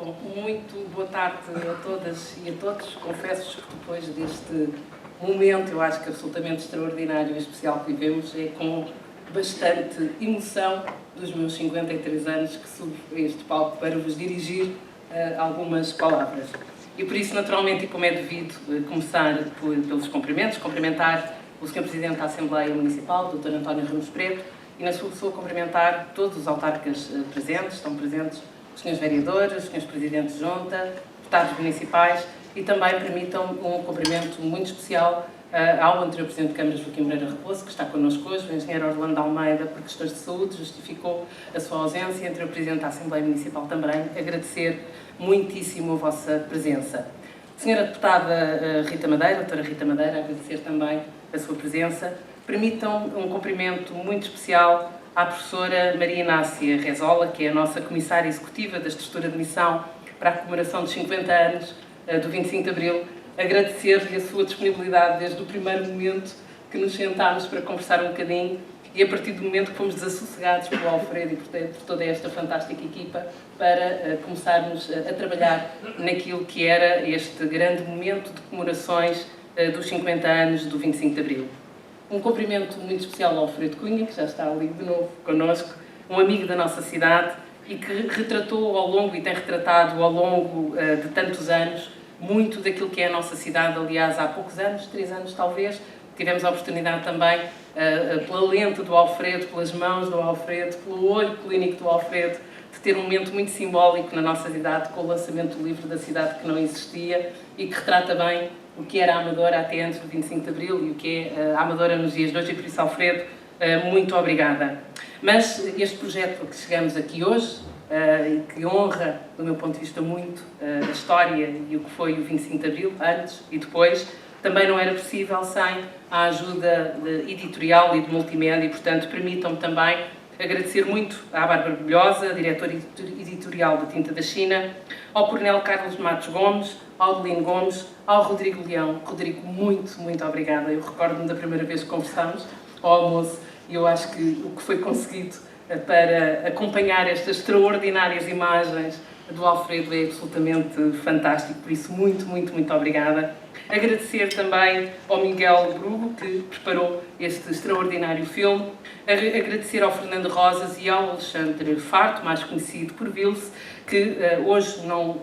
Bom, muito boa tarde a todas e a todos. Confesso que depois deste momento, eu acho que absolutamente extraordinário e especial que vivemos, é com bastante emoção dos meus 53 anos que subo a este palco para vos dirigir algumas palavras. E por isso, naturalmente, e como é devido, começar pelos cumprimentos, cumprimentar o Sr. Presidente da Assembleia Municipal, Dr. António Ramos Preto, e na sua pessoa cumprimentar todos os autarcas presentes, estão presentes os Srs. Vereadores, os Srs. Presidentes de Junta, deputados municipais, e também permitam um cumprimento muito especial ao anterior Presidente de Câmara, Joaquim Moreira Raposo, que está connosco hoje, o Engenheiro Orlando Almeida, por questões de saúde, justificou a sua ausência, e o anterior Presidente da Assembleia Municipal também, agradecer muitíssimo a vossa presença. Senhora Deputada Rita Madeira, Doutora Rita Madeira, agradecer também a sua presença. Permitam um cumprimento muito especial à professora Maria Inácia Rezola, que é a nossa Comissária Executiva da Estrutura de Missão para a comemoração dos 50 anos do 25 de Abril. Agradecer-lhe a sua disponibilidade desde o primeiro momento que nos sentámos para conversar um bocadinho e a partir do momento que fomos desassossegados pelo Alfredo e por toda esta fantástica equipa para começarmos a trabalhar naquilo que era este grande momento de comemorações dos 50 anos do 25 de Abril. Um cumprimento muito especial ao Alfredo Cunha, que já está ali de novo connosco, um amigo da nossa cidade e que retratou ao longo e tem retratado ao longo de tantos anos muito daquilo que é a nossa cidade. Aliás, há poucos anos, 3 anos talvez, tivemos a oportunidade também, pela lente do Alfredo, pelas mãos do Alfredo, pelo olho clínico do Alfredo, de ter um momento muito simbólico na nossa cidade com o lançamento do livro da cidade que não existia e que retrata bem o que era a Amadora até antes do 25 de Abril e o que é a Amadora nos dias de hoje, e por isso, Alfredo, muito obrigada. Mas este projeto a que chegamos aqui hoje, e que honra, do meu ponto de vista, muito a história e o que foi o 25 de Abril, antes e depois, também não era possível sem a ajuda editorial e de multimédia, e, portanto, permitam-me também agradecer muito à Bárbara Bulhosa, diretora editorial da Tinta da China, ao Coronel Carlos Matos Gomes, ao Adelino Gomes, ao Rodrigo Leão. Rodrigo, muito obrigada. Eu recordo-me da primeira vez que conversámos ao almoço e eu acho que o que foi conseguido para acompanhar estas extraordinárias imagens do Alfredo é absolutamente fantástico. Por isso, muito obrigada. Agradecer também ao Miguel Brugo, que preparou este extraordinário filme. Agradecer ao Fernando Rosas e ao Alexandre Farto, mais conhecido por Vilse, que hoje não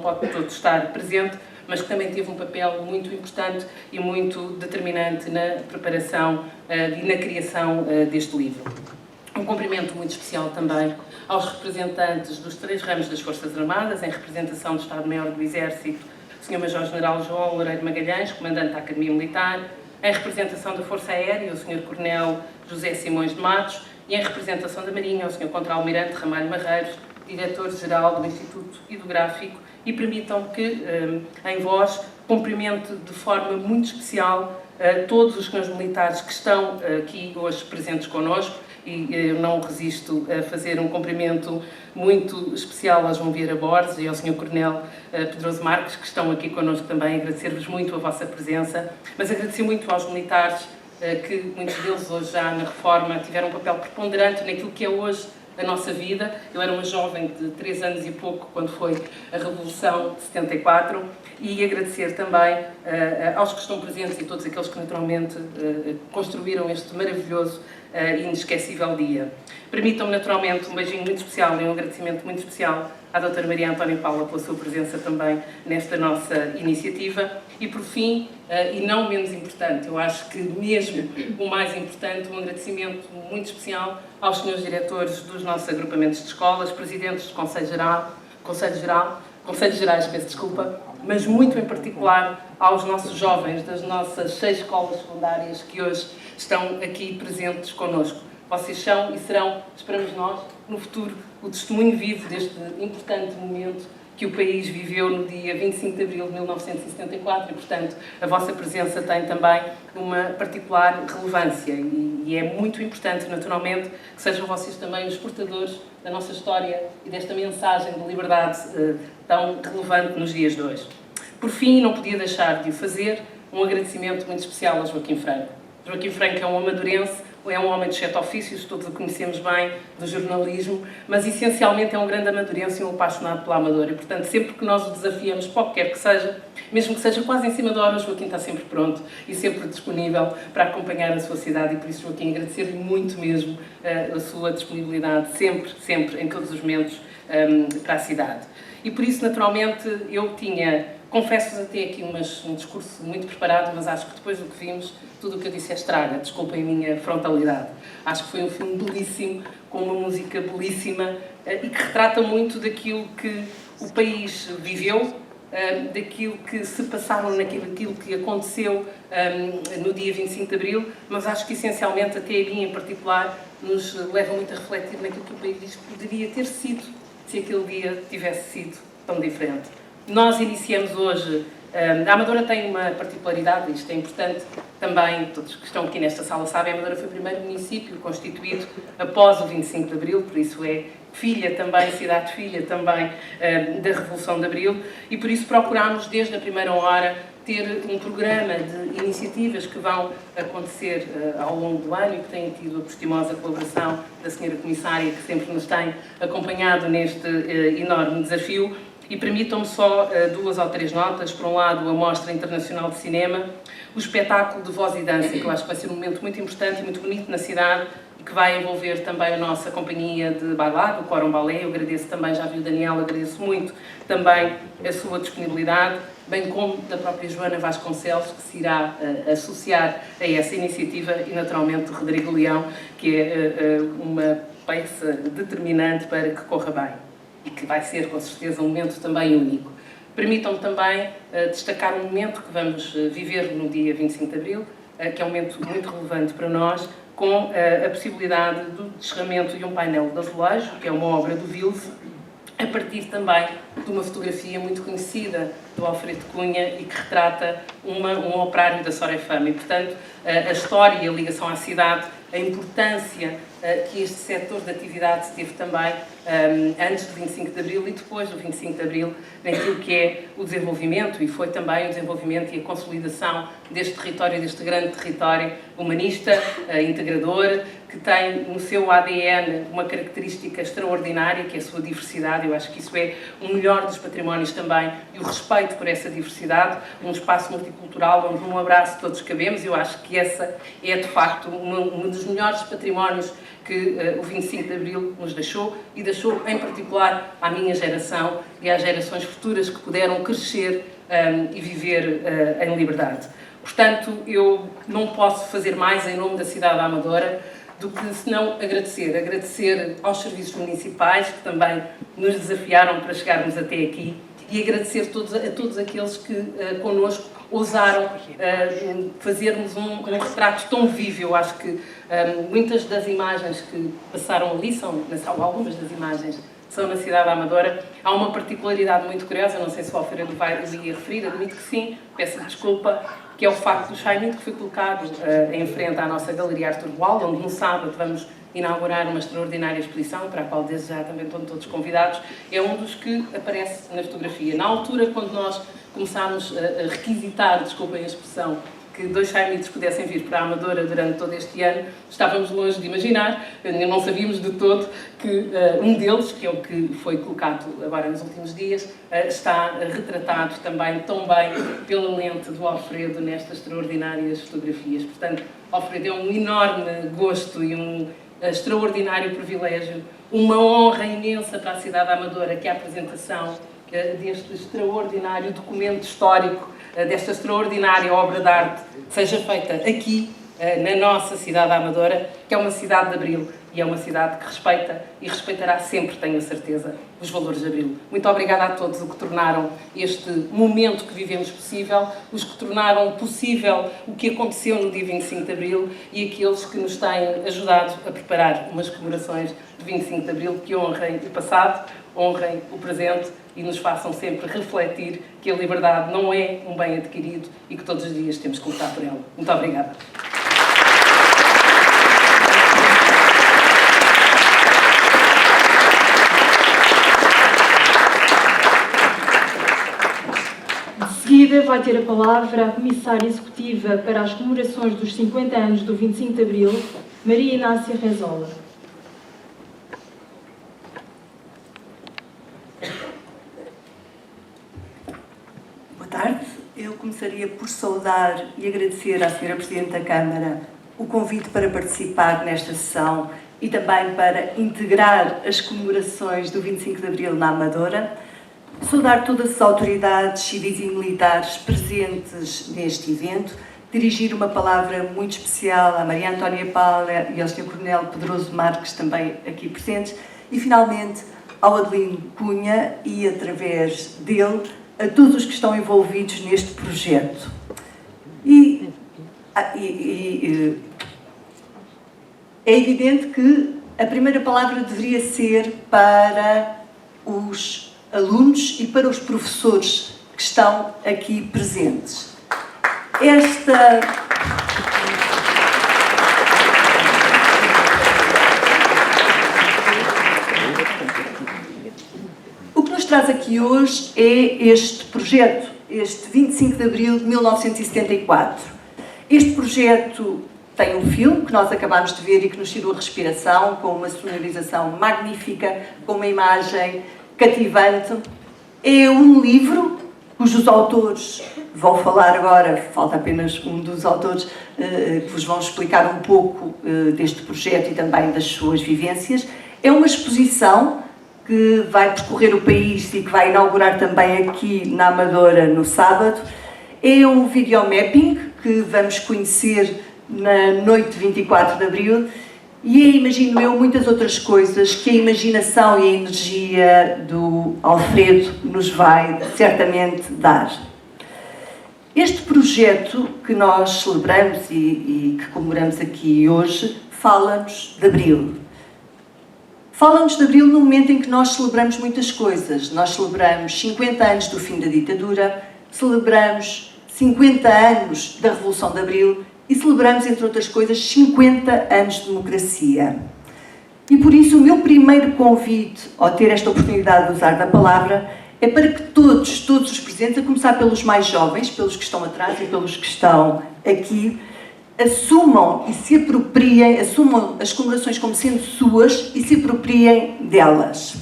pode todos estar presente, mas que também teve um papel muito importante e muito determinante na preparação e na criação deste livro. Um cumprimento muito especial também aos representantes dos 3 ramos das Forças Armadas, em representação do Estado-Maior do Exército, o Sr. Major-General João Loureiro Magalhães, comandante da Academia Militar, em representação da Força Aérea, o Sr. Coronel José Simões de Matos, e em representação da Marinha, o Sr. Contra-Almirante Ramalho Marreiros, diretor-geral do Instituto Hidrográfico, e permitam que, em voz, cumprimento de forma muito especial todos os meus militares que estão aqui hoje presentes connosco, e eu não resisto a fazer um cumprimento muito especial ao João Vieira Borges e ao Sr. Coronel Pedroso Marques, que estão aqui connosco também. Agradecer-vos muito a vossa presença, mas agradecer muito aos militares que muitos deles hoje já na reforma tiveram um papel preponderante naquilo que é hoje a nossa vida. Eu era uma jovem de 3 anos e pouco quando foi a Revolução de 74, e agradecer também aos que estão presentes e todos aqueles que naturalmente construíram este maravilhoso e inesquecível dia. Permitam-me naturalmente um beijinho muito especial e um agradecimento muito especial à Doutora Maria Antónia Paula pela sua presença também nesta nossa iniciativa. E por fim, e não menos importante, eu acho que mesmo o mais importante, um agradecimento muito especial aos senhores diretores dos nossos agrupamentos de escolas, presidentes do Conselhos Gerais, peço desculpa, mas muito em particular aos nossos jovens das nossas 6 escolas secundárias que hoje estão aqui presentes connosco. Vocês são e serão, esperamos nós, no futuro, o testemunho vivo deste importante momento que o país viveu no dia 25 de Abril de 1974 e, portanto, a vossa presença tem também uma particular relevância e é muito importante, naturalmente, que sejam vocês também os portadores da nossa história e desta mensagem de liberdade tão relevante nos dias de hoje. Por fim, não podia deixar de o fazer, um agradecimento muito especial a Joaquim Franco. Joaquim Franco é um amadurense, é um homem dos 7 ofícios, todos o conhecemos bem, do jornalismo, mas essencialmente é um grande amadorense e um apaixonado pela Amadora. E, portanto, sempre que nós o desafiamos, para o que quer que seja, mesmo que seja quase em cima da hora, o Joaquim está sempre pronto e sempre disponível para acompanhar a sua cidade. E por isso, Joaquim, agradecer-lhe muito mesmo a sua disponibilidade, sempre, sempre, em todos os momentos, para a cidade. E por isso, naturalmente, eu confesso-vos até aqui um discurso muito preparado, mas acho que depois do que vimos, tudo o que eu disse é estraga, desculpem a minha frontalidade. Acho que foi um filme belíssimo, com uma música belíssima e que retrata muito daquilo que o país viveu, daquilo que se passaram naquilo que aconteceu no dia 25 de Abril, mas acho que essencialmente, até a mim em particular, nos leva muito a refletir naquilo que o país poderia ter sido se aquele dia tivesse sido tão diferente. Nós iniciamos hoje, a Amadora tem uma particularidade, isto é importante também, todos que estão aqui nesta sala sabem, a Amadora foi o primeiro município constituído após o 25 de Abril, por isso é filha também, cidade filha também da Revolução de Abril, e por isso procurámos desde a primeira hora ter um programa de iniciativas que vão acontecer ao longo do ano e que têm tido a prestimosa colaboração da Sra. Comissária, que sempre nos tem acompanhado neste enorme desafio. E permitam-me só 2 ou 3 notas. Por um lado, a Mostra Internacional de Cinema, o espetáculo de Voz e Dança, que eu acho que vai ser um momento muito importante e muito bonito na cidade, e que vai envolver também a nossa companhia de bailado, o Quórum Balé. Eu agradeço também, já vi o Daniel, agradeço muito também a sua disponibilidade, bem como da própria Joana Vasconcelos, que se irá associar a essa iniciativa, e naturalmente o Rodrigo Leão, que é uma peça determinante para que corra bem e que vai ser, com certeza, um momento também único. Permitam-me também destacar um momento que vamos viver no dia 25 de Abril, que é um momento muito relevante para nós, com a possibilidade do descerramento de um painel de azulejo, que é uma obra do Vilse, a partir também de uma fotografia muito conhecida do Alfredo Cunha e que retrata um operário da Sorefama. E, portanto, a história e a ligação à cidade, a importância que este setor de atividade teve também antes do 25 de Abril e depois do 25 de Abril, naquilo que é o desenvolvimento, e foi também o desenvolvimento e a consolidação deste território, deste grande território humanista, integrador, que tem no seu ADN uma característica extraordinária, que é a sua diversidade. Eu acho que isso é o melhor dos patrimónios também, e o respeito por essa diversidade, um espaço multicultural onde um abraço todos cabemos. Eu acho que essa é, de facto, um dos melhores patrimónios que o 25 de Abril nos deixou, e deixou, em particular, à minha geração e às gerações futuras que puderam crescer e viver em liberdade. Portanto, eu não posso fazer mais em nome da cidade da Amadora do que, senão, agradecer aos serviços municipais que também nos desafiaram para chegarmos até aqui, e agradecer a todos aqueles que connosco ousaram fazermos um retrato tão vivo. Eu acho que muitas das imagens que passaram ali algumas das imagens são na cidade da Amadora. Há uma particularidade muito curiosa, não sei se o Alfredo vai referir, admito que sim, peço-lhe desculpa, que é o facto do Chaimite, que foi colocado em frente à nossa Galeria Artur Boal, onde no sábado vamos inaugurar uma extraordinária exposição, para a qual desde já também estão todos convidados. É um dos que aparece na fotografia. Na altura, quando nós começámos a requisitar, desculpem a expressão, que 2 Chaimites pudessem vir para a Amadora durante todo este ano, estávamos longe de imaginar, não sabíamos de todo que um deles, que é o que foi colocado agora nos últimos dias, está retratado também tão bem pela lente do Alfredo nestas extraordinárias fotografias. Portanto, Alfredo, é um enorme gosto e um extraordinário privilégio, uma honra imensa para a cidade da Amadora, que é a apresentação deste extraordinário documento histórico, desta extraordinária obra de arte, seja feita aqui, na nossa cidade da Amadora, que é uma cidade de Abril, e é uma cidade que respeita e respeitará sempre, tenho a certeza, os valores de Abril. Muito obrigada a todos os que tornaram este momento que vivemos possível, os que tornaram possível o que aconteceu no dia 25 de Abril, e aqueles que nos têm ajudado a preparar umas comemorações de 25 de Abril que honrem o passado, honrem o presente e nos façam sempre refletir que a liberdade não é um bem adquirido e que todos os dias temos que lutar por ela. Muito obrigada. De seguida vai ter a palavra a Comissária Executiva para as comemorações dos 50 anos do 25 de Abril, Maria Inácia Rezola. Boa tarde. Eu começaria por saudar e agradecer à Sra. Presidente da Câmara o convite para participar nesta sessão e também para integrar as comemorações do 25 de Abril na Amadora. Saudar todas as autoridades civis e militares presentes neste evento, dirigir uma palavra muito especial à Maria Antónia Paula e ao Sr. Coronel Pedroso Marques, também aqui presentes, e finalmente ao Adelino Cunha e, através dele, a todos os que estão envolvidos neste projeto. É evidente que a primeira palavra deveria ser para os alunos e para os professores que estão aqui presentes. O que nos traz aqui hoje é este projeto, este 25 de Abril de 1974. Este projeto tem um filme que nós acabámos de ver e que nos tirou a respiração, com uma sonorização magnífica, com uma imagem cativante. É um livro cujos autores vão falar agora, falta apenas um dos autores que vos vão explicar um pouco deste projeto e também das suas vivências. É uma exposição que vai percorrer o país e que vai inaugurar também aqui na Amadora no sábado. É um videomapping que vamos conhecer na noite de 24 de Abril e é, imagino eu, muitas outras coisas que a imaginação e a energia do Alfredo nos vai certamente dar. Este projeto que nós celebramos e que comemoramos aqui hoje fala-nos de Abril. Fala-nos de Abril no momento em que nós celebramos muitas coisas. Nós celebramos 50 anos do fim da ditadura, celebramos 50 anos da Revolução de Abril e celebramos, entre outras coisas, 50 anos de democracia. E por isso o meu primeiro convite, ao ter esta oportunidade de usar da palavra, é para que todos os presentes, a começar pelos mais jovens, pelos que estão atrás e pelos que estão aqui, assumam e se apropriem, assumam as comemorações como sendo suas e se apropriem delas.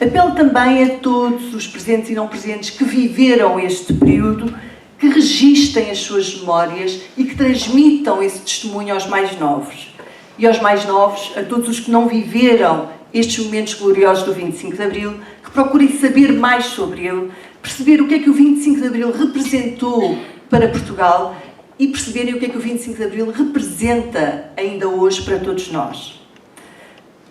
Apelo também a todos os presentes e não presentes que viveram este período, que registem as suas memórias e que transmitam esse testemunho aos mais novos. E aos mais novos, a todos os que não viveram estes momentos gloriosos do 25 de Abril, que procurem saber mais sobre ele, perceber o que é que o 25 de Abril representou para Portugal e perceberem o que é que o 25 de Abril representa ainda hoje para todos nós.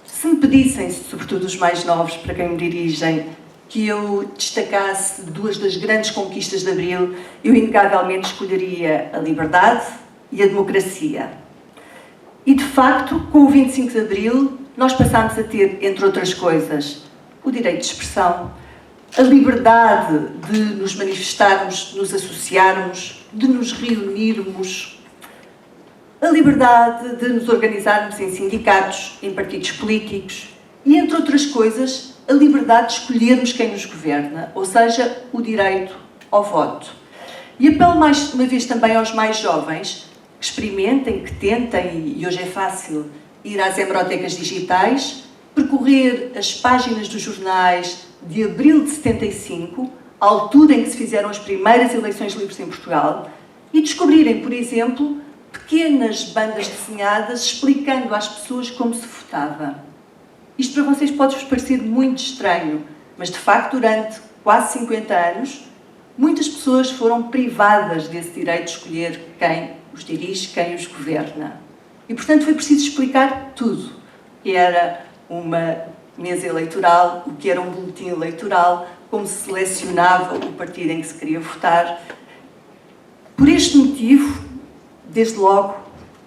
Se me pedissem, sobretudo os mais novos, para quem me dirigem, que eu destacasse duas das grandes conquistas de Abril, eu inegavelmente escolheria a liberdade e a democracia. E, de facto, com o 25 de Abril, nós passámos a ter, entre outras coisas, o direito de expressão, a liberdade de nos manifestarmos, de nos associarmos, de nos reunirmos, a liberdade de nos organizarmos em sindicatos, em partidos políticos e, entre outras coisas, a liberdade de escolhermos quem nos governa, ou seja, o direito ao voto. E apelo mais uma vez também aos mais jovens que experimentem, que tentem, e hoje é fácil, ir às hemerotecas digitais, percorrer as páginas dos jornais de abril de 75, a altura em que se fizeram as primeiras eleições livres em Portugal, e descobrirem, por exemplo, pequenas bandas desenhadas explicando às pessoas como se votava. Isto para vocês pode-vos parecer muito estranho, mas de facto durante quase 50 anos muitas pessoas foram privadas desse direito de escolher quem os dirige, quem os governa. E portanto foi preciso explicar tudo. O que era uma mesa eleitoral, o que era um boletim eleitoral, como se selecionava o partido em que se queria votar. Por este motivo, desde logo,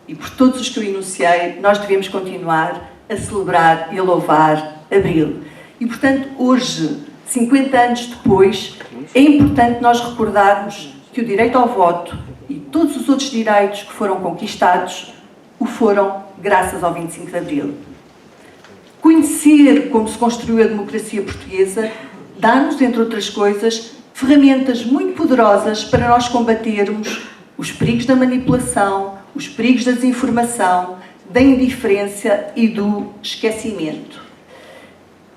e por todos os que eu enunciei, nós devemos continuar a celebrar e a louvar Abril. E, portanto, hoje, 50 anos depois, é importante nós recordarmos que o direito ao voto e todos os outros direitos que foram conquistados o foram graças ao 25 de Abril. Conhecer como se construiu a democracia portuguesa dá-nos, entre outras coisas, ferramentas muito poderosas para nós combatermos os perigos da manipulação, os perigos da desinformação, da indiferença e do esquecimento.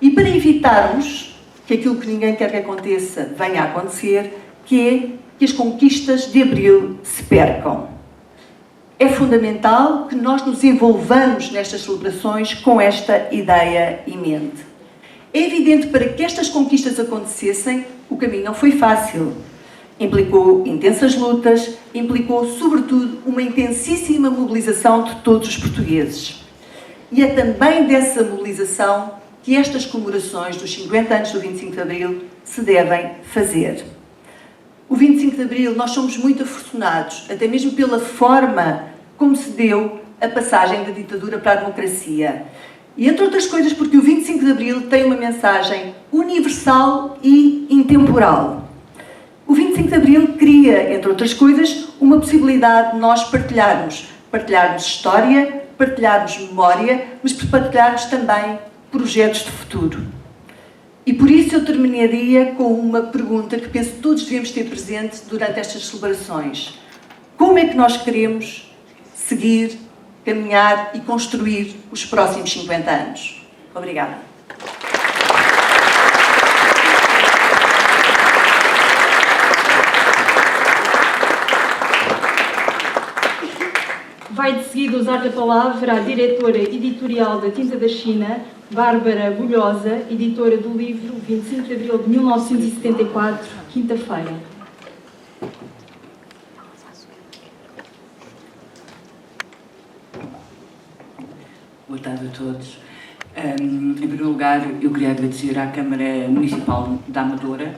E para evitarmos que aquilo que ninguém quer que aconteça venha a acontecer, que é que as conquistas de Abril se percam. É fundamental que nós nos envolvamos nestas celebrações com esta ideia em mente. É evidente, para que estas conquistas acontecessem, o caminho não foi fácil. Implicou intensas lutas, implicou, sobretudo, uma intensíssima mobilização de todos os portugueses. E é também dessa mobilização que estas comemorações dos 50 anos do 25 de Abril se devem fazer. O 25 de Abril, nós somos muito afortunados, até mesmo pela forma como se deu a passagem da ditadura para a democracia. E, entre outras coisas, porque o 25 de Abril tem uma mensagem universal e intemporal. O 25 de Abril cria, entre outras coisas, uma possibilidade de nós partilharmos história, partilharmos memória, mas partilharmos também projetos de futuro. E por isso eu terminaria com uma pergunta que penso que todos devemos ter presente durante estas celebrações. Como é que nós queremos seguir, caminhar e construir os próximos 50 anos? Obrigada. Vai de seguida usar a palavra a diretora editorial da Tinta da China, Bárbara Bulhosa, editora do livro 25 de Abril de 1974, quinta-feira. Boa tarde a todos. Em primeiro lugar, eu queria agradecer à Câmara Municipal da Amadora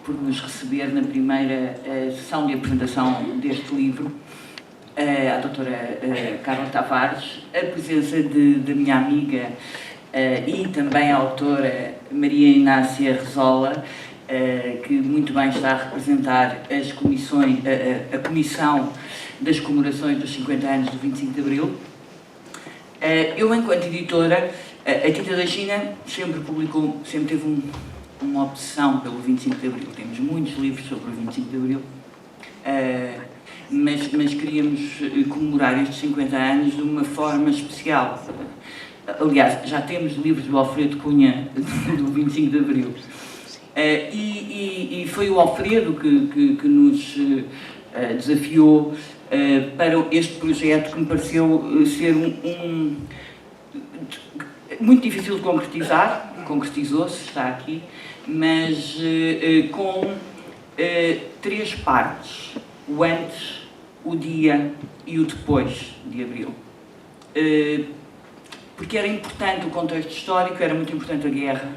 por nos receber na primeira sessão de apresentação deste livro, à doutora Carla Tavares, a presença da minha amiga e também a autora Maria Inácia Rezola, que muito bem está a representar as comissões, a Comissão das Comemorações dos 50 anos do 25 de Abril. Eu, enquanto editora, a Tinta da China sempre teve uma obsessão pelo 25 de Abril. Temos muitos livros sobre o 25 de Abril, mas queríamos comemorar estes 50 anos de uma forma especial. Aliás, já temos livros do Alfredo Cunha do 25 de Abril. E foi o Alfredo que nos desafiou para este projeto, que me pareceu ser muito difícil de concretizar. Concretizou-se, está aqui, mas com 3 partes: o antes, o dia e o depois de Abril. Porque era importante o contexto histórico, era muito importante a guerra,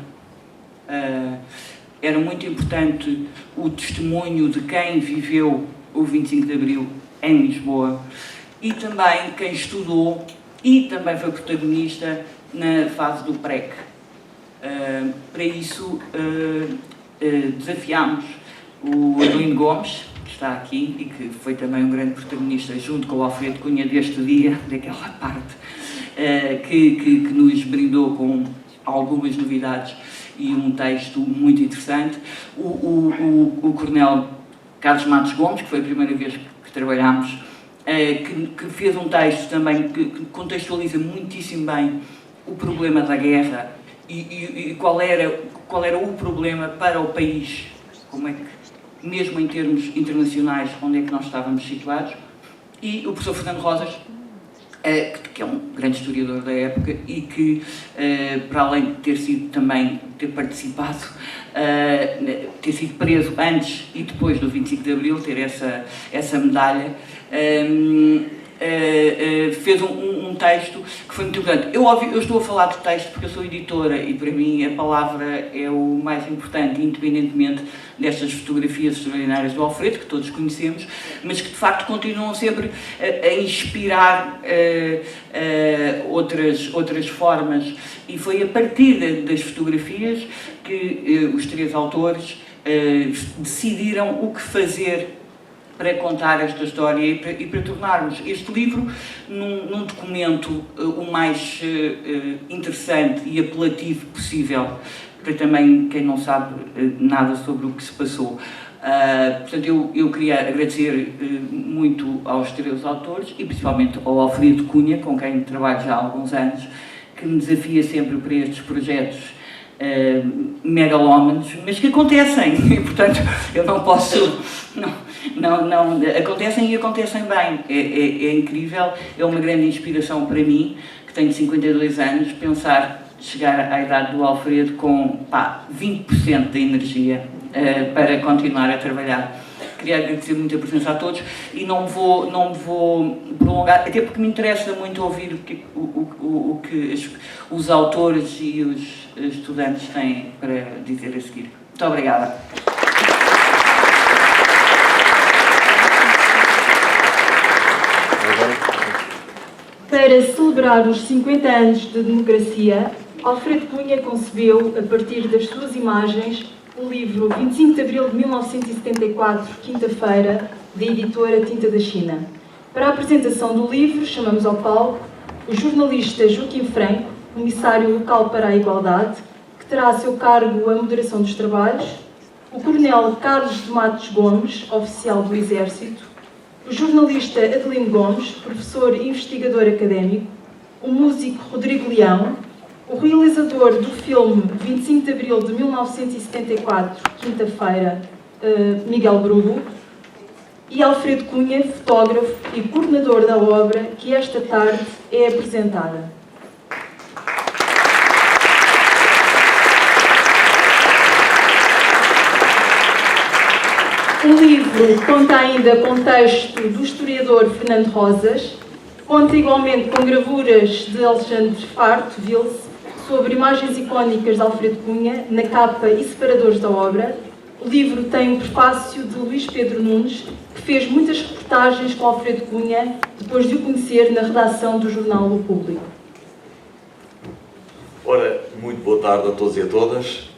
era muito importante o testemunho de quem viveu o 25 de Abril em Lisboa e também quem estudou e também foi protagonista na fase do PREC. Para isso, desafiámos o Adelino Gomes, que está aqui e que foi também um grande protagonista, junto com o Alfredo Cunha, deste dia, daquela parte, que nos brindou com algumas novidades e um texto muito interessante. O Coronel Carlos Matos Gomes, que foi a primeira vez que trabalhámos, que fez um texto também que contextualiza muitíssimo bem o problema da guerra e qual era o problema para o país, como é que, mesmo em termos internacionais, onde é que nós estávamos situados. E o professor Fernando Rosas, que é um grande historiador da época e que, para além de ter participado, ter sido preso antes e depois do 25 de Abril, ter essa medalha, fez um texto que foi muito importante. Eu estou a falar de texto porque eu sou editora e, para mim, a palavra é o mais importante, independentemente destas fotografias extraordinárias do Alfredo, que todos conhecemos, mas que, de facto, continuam sempre a inspirar outras formas. E foi a partir das fotografias que os 3 autores decidiram o que fazer para contar esta história e para tornarmos este livro num documento o mais interessante e apelativo possível, para também quem não sabe nada sobre o que se passou. Portanto, eu queria agradecer muito aos três autores e principalmente ao Alfredo Cunha, com quem trabalho já há alguns anos, que me desafia sempre para estes projetos megalómanos, mas que acontecem, e portanto eu não posso, acontecem e acontecem bem, é incrível, é uma grande inspiração para mim, que tenho 52 anos, pensar chegar à idade do Alfredo com 20% de energia para continuar a trabalhar. Queria agradecer muito a presença a todos e não me vou prolongar, até porque me interessa muito ouvir o que os autores e os estudantes têm para dizer a seguir. Muito obrigada. Para celebrar os 50 anos de democracia, Alfredo Cunha concebeu, a partir das suas imagens, o livro 25 de Abril de 1974, quinta-feira, da editora Tinta da China. Para a apresentação do livro, chamamos ao palco o jornalista Joaquim Franco, comissário local para a igualdade, que terá a seu cargo a moderação dos trabalhos, o coronel Carlos de Matos Gomes, oficial do Exército, o jornalista Adelino Gomes, professor e investigador académico, o músico Rodrigo Leão, o realizador do filme 25 de Abril de 1974, quinta-feira, Miguel Brugo, e Alfredo Cunha, fotógrafo e coordenador da obra, que esta tarde é apresentada. O livro conta ainda com texto do historiador Fernando Rosas, conta igualmente com gravuras de Alexandre Farto Vils sobre imagens icónicas de Alfredo Cunha na capa e separadores da obra. O livro tem um prefácio de Luís Pedro Nunes, que fez muitas reportagens com Alfredo Cunha depois de o conhecer na redação do jornal O Público. Ora, muito boa tarde a todos e a todas.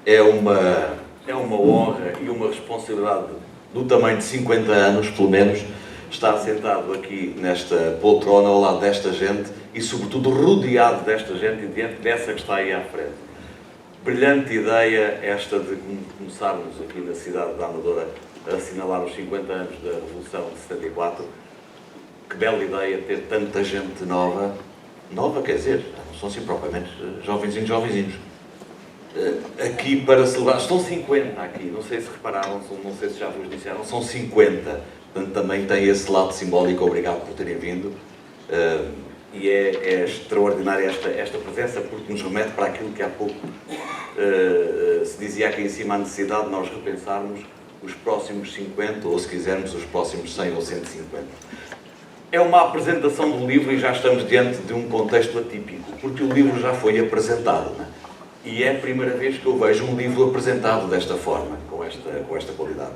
É uma honra e uma responsabilidade do tamanho de 50 anos, pelo menos, estar sentado aqui nesta poltrona ao lado desta gente e, sobretudo, rodeado desta gente e diante dessa que está aí à frente. Brilhante ideia esta de começarmos aqui na cidade da Amadora a assinalar os 50 anos da Revolução de 74. Que bela ideia ter tanta gente nova. Nova, quer dizer, não são assim propriamente jovenzinhos. Aqui para celebrar. Estão 50 aqui, não sei se repararam, não sei se já vos disseram, são 50. Portanto, também tem esse lado simbólico. Obrigado por terem vindo. E é extraordinária esta presença, porque nos remete para aquilo que há pouco se dizia aqui em cima, a necessidade de nós repensarmos os próximos 50, ou se quisermos, os próximos 100 ou 150. É uma apresentação do livro e já estamos diante de um contexto atípico, porque o livro já foi apresentado, não é? E é a primeira vez que eu vejo um livro apresentado desta forma, com esta qualidade.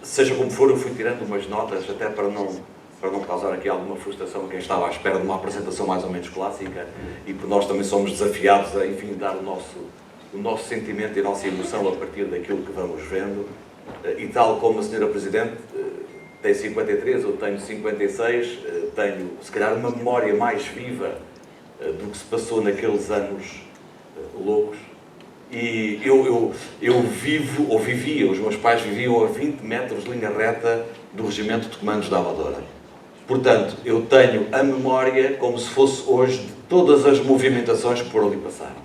Seja como for, eu fui tirando umas notas, até para não causar aqui alguma frustração a quem estava à espera de uma apresentação mais ou menos clássica, e por nós também somos desafiados a, enfim, dar o nosso sentimento e a nossa emoção a partir daquilo que vamos vendo. E tal como a Sra. Presidente tem 53, eu tenho 56, tenho, se calhar, uma memória mais viva do que se passou naqueles anos loucos. E eu vivo, ou vivia, os meus pais viviam a 20 metros de linha reta do Regimento de Comandos da Amadora. Portanto, eu tenho a memória como se fosse hoje de todas as movimentações que por ali passaram.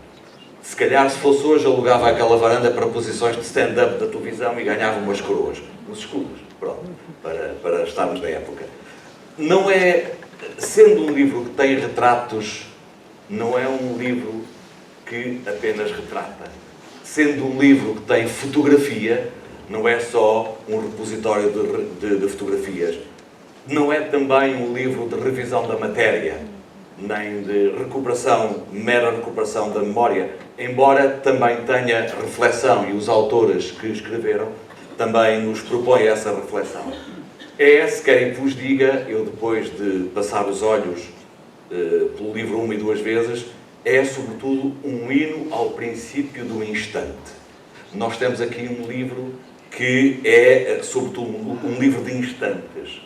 Se calhar, se fosse hoje, alugava aquela varanda para posições de stand-up da televisão e ganhava umas coroas, uns escudos, pronto, para estarmos na época. Não é, sendo um livro que tem retratos, não é um livro que apenas retrata. Sendo um livro que tem fotografia, não é só um repositório de fotografias. Não é também um livro de revisão da matéria, nem de mera recuperação da memória, embora também tenha reflexão, e os autores que escreveram também nos propõem essa reflexão. Se querem que vos diga, eu depois de passar os olhos pelo livro uma e duas vezes, é sobretudo um hino ao princípio do instante. Nós temos aqui um livro que é sobretudo um livro de instantes,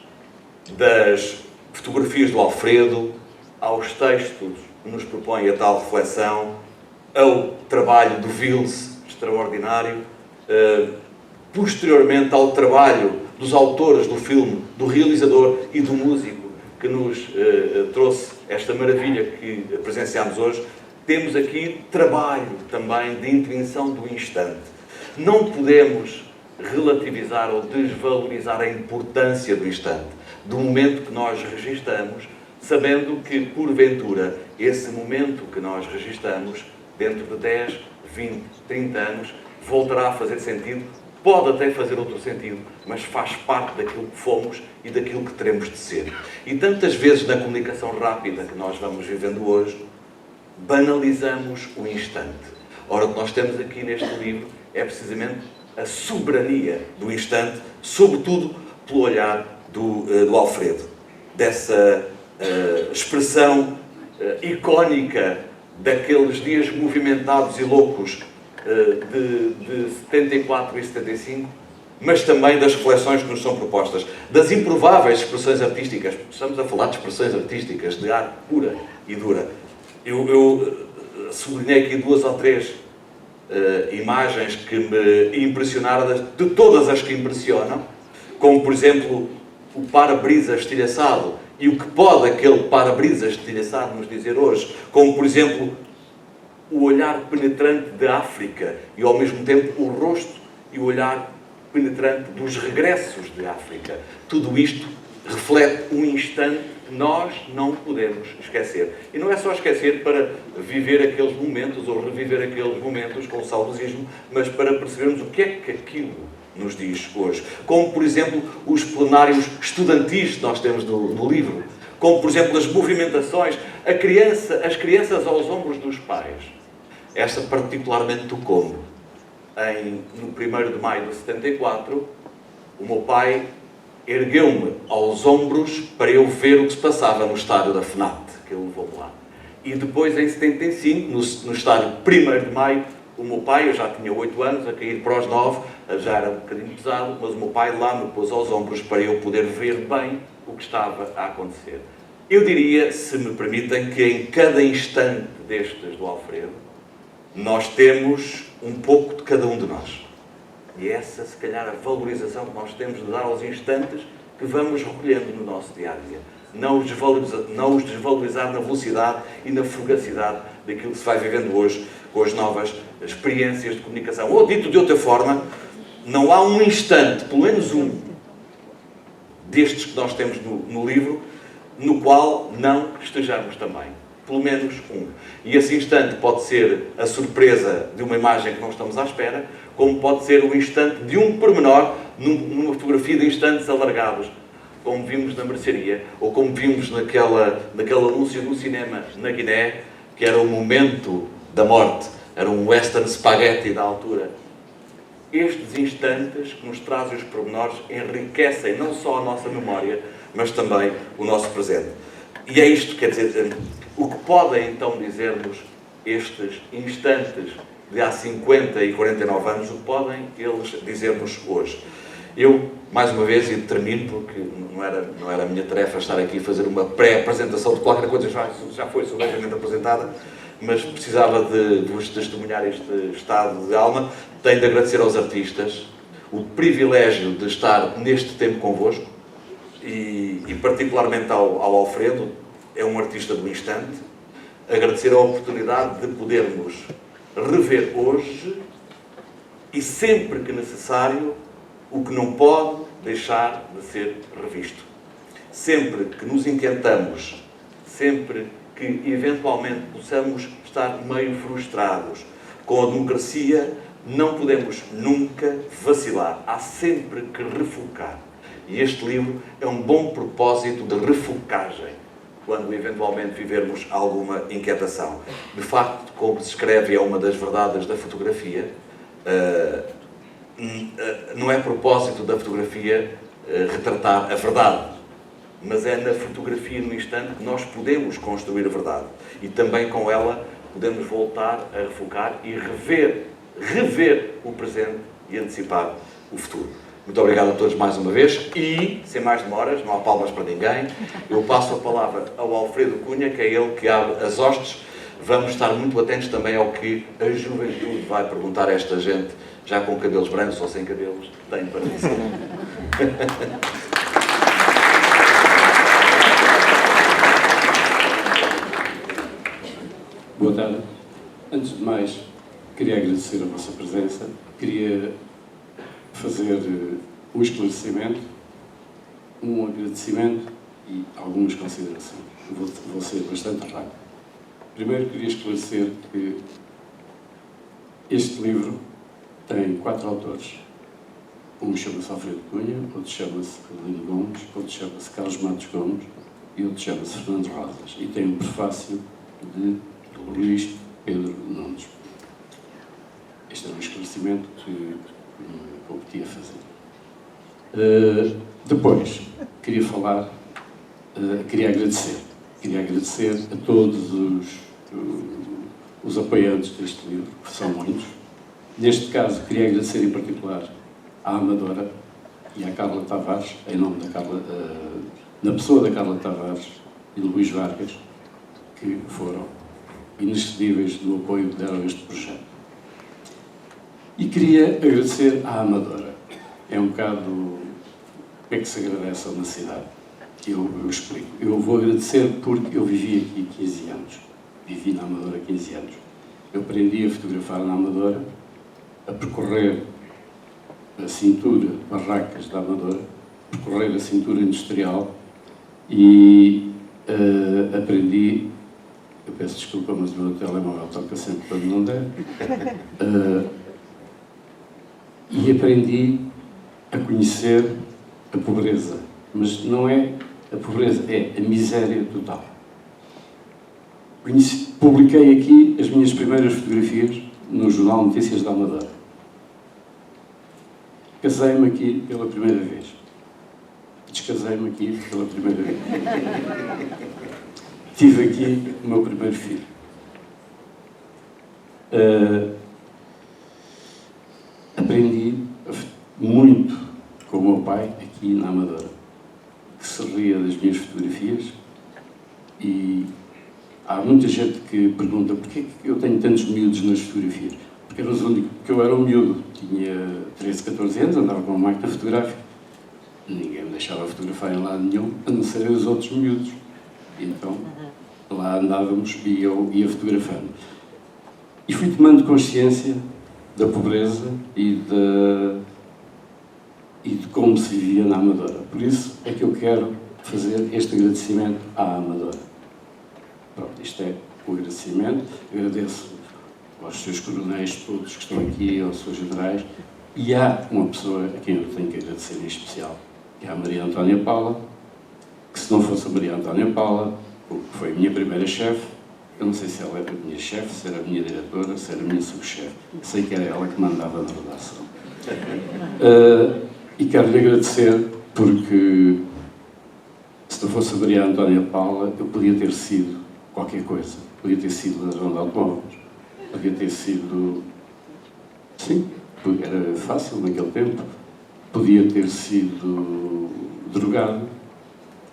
das fotografias do Alfredo, aos textos que nos propõem a tal reflexão, ao trabalho do Vils, extraordinário, posteriormente ao trabalho dos autores do filme, do realizador e do músico que nos trouxe esta maravilha que presenciamos hoje, temos aqui trabalho também de intervenção do instante. Não podemos relativizar ou desvalorizar a importância do instante, do momento que nós registramos, sabendo que, porventura, esse momento que nós registramos, dentro de 10, 20, 30 anos, voltará a fazer sentido, pode até fazer outro sentido, mas faz parte daquilo que fomos e daquilo que teremos de ser. E tantas vezes na comunicação rápida que nós vamos vivendo hoje, banalizamos o instante. Ora, o que nós temos aqui neste livro é precisamente a soberania do instante, sobretudo pelo olhar do Alfredo. Dessa expressão icónica daqueles dias movimentados e loucos de 74 e 75, mas também das reflexões que nos são propostas, das improváveis expressões artísticas. Estamos a falar de expressões artísticas, de arte pura e dura. Eu sublinhei aqui 2 ou 3 imagens que me impressionaram, de todas as que impressionam, como, por exemplo, o para-brisa estilhaçado e o que pode aquele para-brisa estilhaçado nos dizer hoje, como, por exemplo, o olhar penetrante da África e, ao mesmo tempo, o rosto e o olhar penetrante dos regressos de África. Tudo isto reflete um instante que nós não podemos esquecer. E não é só esquecer para viver aqueles momentos ou reviver aqueles momentos com saudosismo, mas para percebermos o que é que aquilo nos diz hoje. Como, por exemplo, os plenários estudantis que nós temos no livro. Como, por exemplo, as movimentações, as crianças aos ombros dos pais. Esta particularmente tocou-me. No 1º de maio de 74, o meu pai ergueu-me aos ombros para eu ver o que se passava no estádio da FNAT, que ele levou-me lá. E depois, em 75, no estádio 1º de maio, o meu pai, eu já tinha 8 anos, a cair para os 9, já era um bocadinho pesado, mas o meu pai lá me pôs aos ombros para eu poder ver bem o que estava a acontecer. Eu diria, se me permitem, que em cada instante destes do Alfredo, nós temos um pouco de cada um de nós. E essa, se calhar, a valorização que nós temos de dar aos instantes que vamos recolhendo no nosso dia-a-dia. Não os desvalorizar na velocidade e na fugacidade daquilo que se vai vivendo hoje com as novas experiências de comunicação. Ou, dito de outra forma, não há um instante, pelo menos um, destes que nós temos no livro, no qual não estejamos também. Pelo menos um. E esse instante pode ser a surpresa de uma imagem que não estamos à espera, como pode ser o instante de um pormenor numa fotografia de instantes alargados, como vimos na mercearia, ou como vimos naquele anúncio do cinema na Guiné, que era o momento da morte, era um western spaghetti da altura. Estes instantes que nos trazem os pormenores enriquecem não só a nossa memória, mas também o nosso presente. E é isto, quer dizer, o que podem então dizer-nos estes instantes de há 50 e 49 anos, o que podem eles dizer-nos hoje? Eu, mais uma vez, e termino, porque não era a minha tarefa estar aqui a fazer uma pré-apresentação de qualquer coisa, já foi solenemente apresentada, mas precisava de vos testemunhar este estado de alma. Tenho de agradecer aos artistas o privilégio de estar neste tempo convosco e particularmente ao Alfredo, é um artista do instante. Agradecer a oportunidade de podermos rever hoje e sempre que necessário o que não pode deixar de ser revisto. Sempre que nos inquietamos, sempre que eventualmente possamos estar meio frustrados com a democracia, não podemos nunca vacilar. Há sempre que refocar. E este livro é um bom propósito de refocagem, quando eventualmente vivermos alguma inquietação. De facto, como se escreve, é uma das verdades da fotografia. Não é propósito da fotografia retratar a verdade, mas é na fotografia, no instante, que nós podemos construir a verdade. E também com ela podemos voltar a refocar e rever o presente e antecipar o futuro. Muito obrigado a todos mais uma vez e, sem mais demoras, não há palmas para ninguém, eu passo a palavra ao Alfredo Cunha, que é ele que abre as hostes vamos estar muito atentos também ao que a juventude vai perguntar a esta gente, já com cabelos brancos ou sem cabelos, tem para dizer. Boa tarde. Antes de mais, queria agradecer a vossa presença. Queria fazer um esclarecimento, um agradecimento e algumas considerações. Vou ser bastante rápido. Primeiro, queria esclarecer que este livro tem 4 autores. Um chama-se Alfredo Cunha, outro chama-se Adelino Gomes, outro chama-se Carlos Matos Gomes e outro chama-se Fernando Rosas. E tem um prefácio de Luís Pedro Nunes. Este é um esclarecimento que me competia fazer. Depois, queria agradecer. Queria agradecer a todos os apoiantes deste livro, que são muitos. Neste caso, queria agradecer em particular à Amadora e à Carla Tavares, em nome da Carla, na pessoa da Carla Tavares e do Luís Vargas, que foram inexcedíveis no apoio que deram a este projeto. E queria agradecer à Amadora. É um bocado como é que se agradece a uma cidade. Eu explico. Eu vou agradecer porque eu vivi aqui 15 anos. Vivi na Amadora 15 anos. Eu aprendi a fotografar na Amadora, a percorrer a cintura, barracas da Amadora, percorrer a cintura industrial e aprendi, eu peço desculpa, mas o meu telemóvel toca sempre quando não der, e aprendi a conhecer a pobreza, mas não é a pobreza, é a miséria total. Publiquei aqui as minhas primeiras fotografias no Jornal Notícias da Amadora. Casei-me aqui pela primeira vez. Descasei-me aqui pela primeira vez. Tive aqui o meu primeiro filho. Aprendi muito com o meu pai aqui na Amadora, que se ria das minhas fotografias, e há muita gente que pergunta porquê é que eu tenho tantos miúdos nas fotografias. Porque eu era um miúdo, tinha 13, 14 anos, andava com uma máquina fotográfica, ninguém me deixava fotografar em lado nenhum, a não ser os outros miúdos. Então, lá andávamos e eu ia fotografando. E fui tomando consciência da pobreza e de como se vivia na Amadora. Por isso é que eu quero fazer este agradecimento à Amadora. Pronto, isto é o agradecimento. Agradeço aos seus coronéis todos que estão aqui, aos seus generais, e há uma pessoa a quem eu tenho que agradecer em especial, que é a Maria Antónia Paula, que se não fosse a Maria Antónia Paula, que foi a minha primeira chefe, eu não sei se ela era a minha chefe, se era a minha diretora, se era a minha subchefe, sei que era ela que mandava na redação. E quero-lhe agradecer porque, se não fosse a Maria Antónia Paula, eu podia ter sido qualquer coisa. Podia ter sido ladrão de automóveis, podia ter sido... Sim, era fácil naquele tempo. Podia ter sido drogado,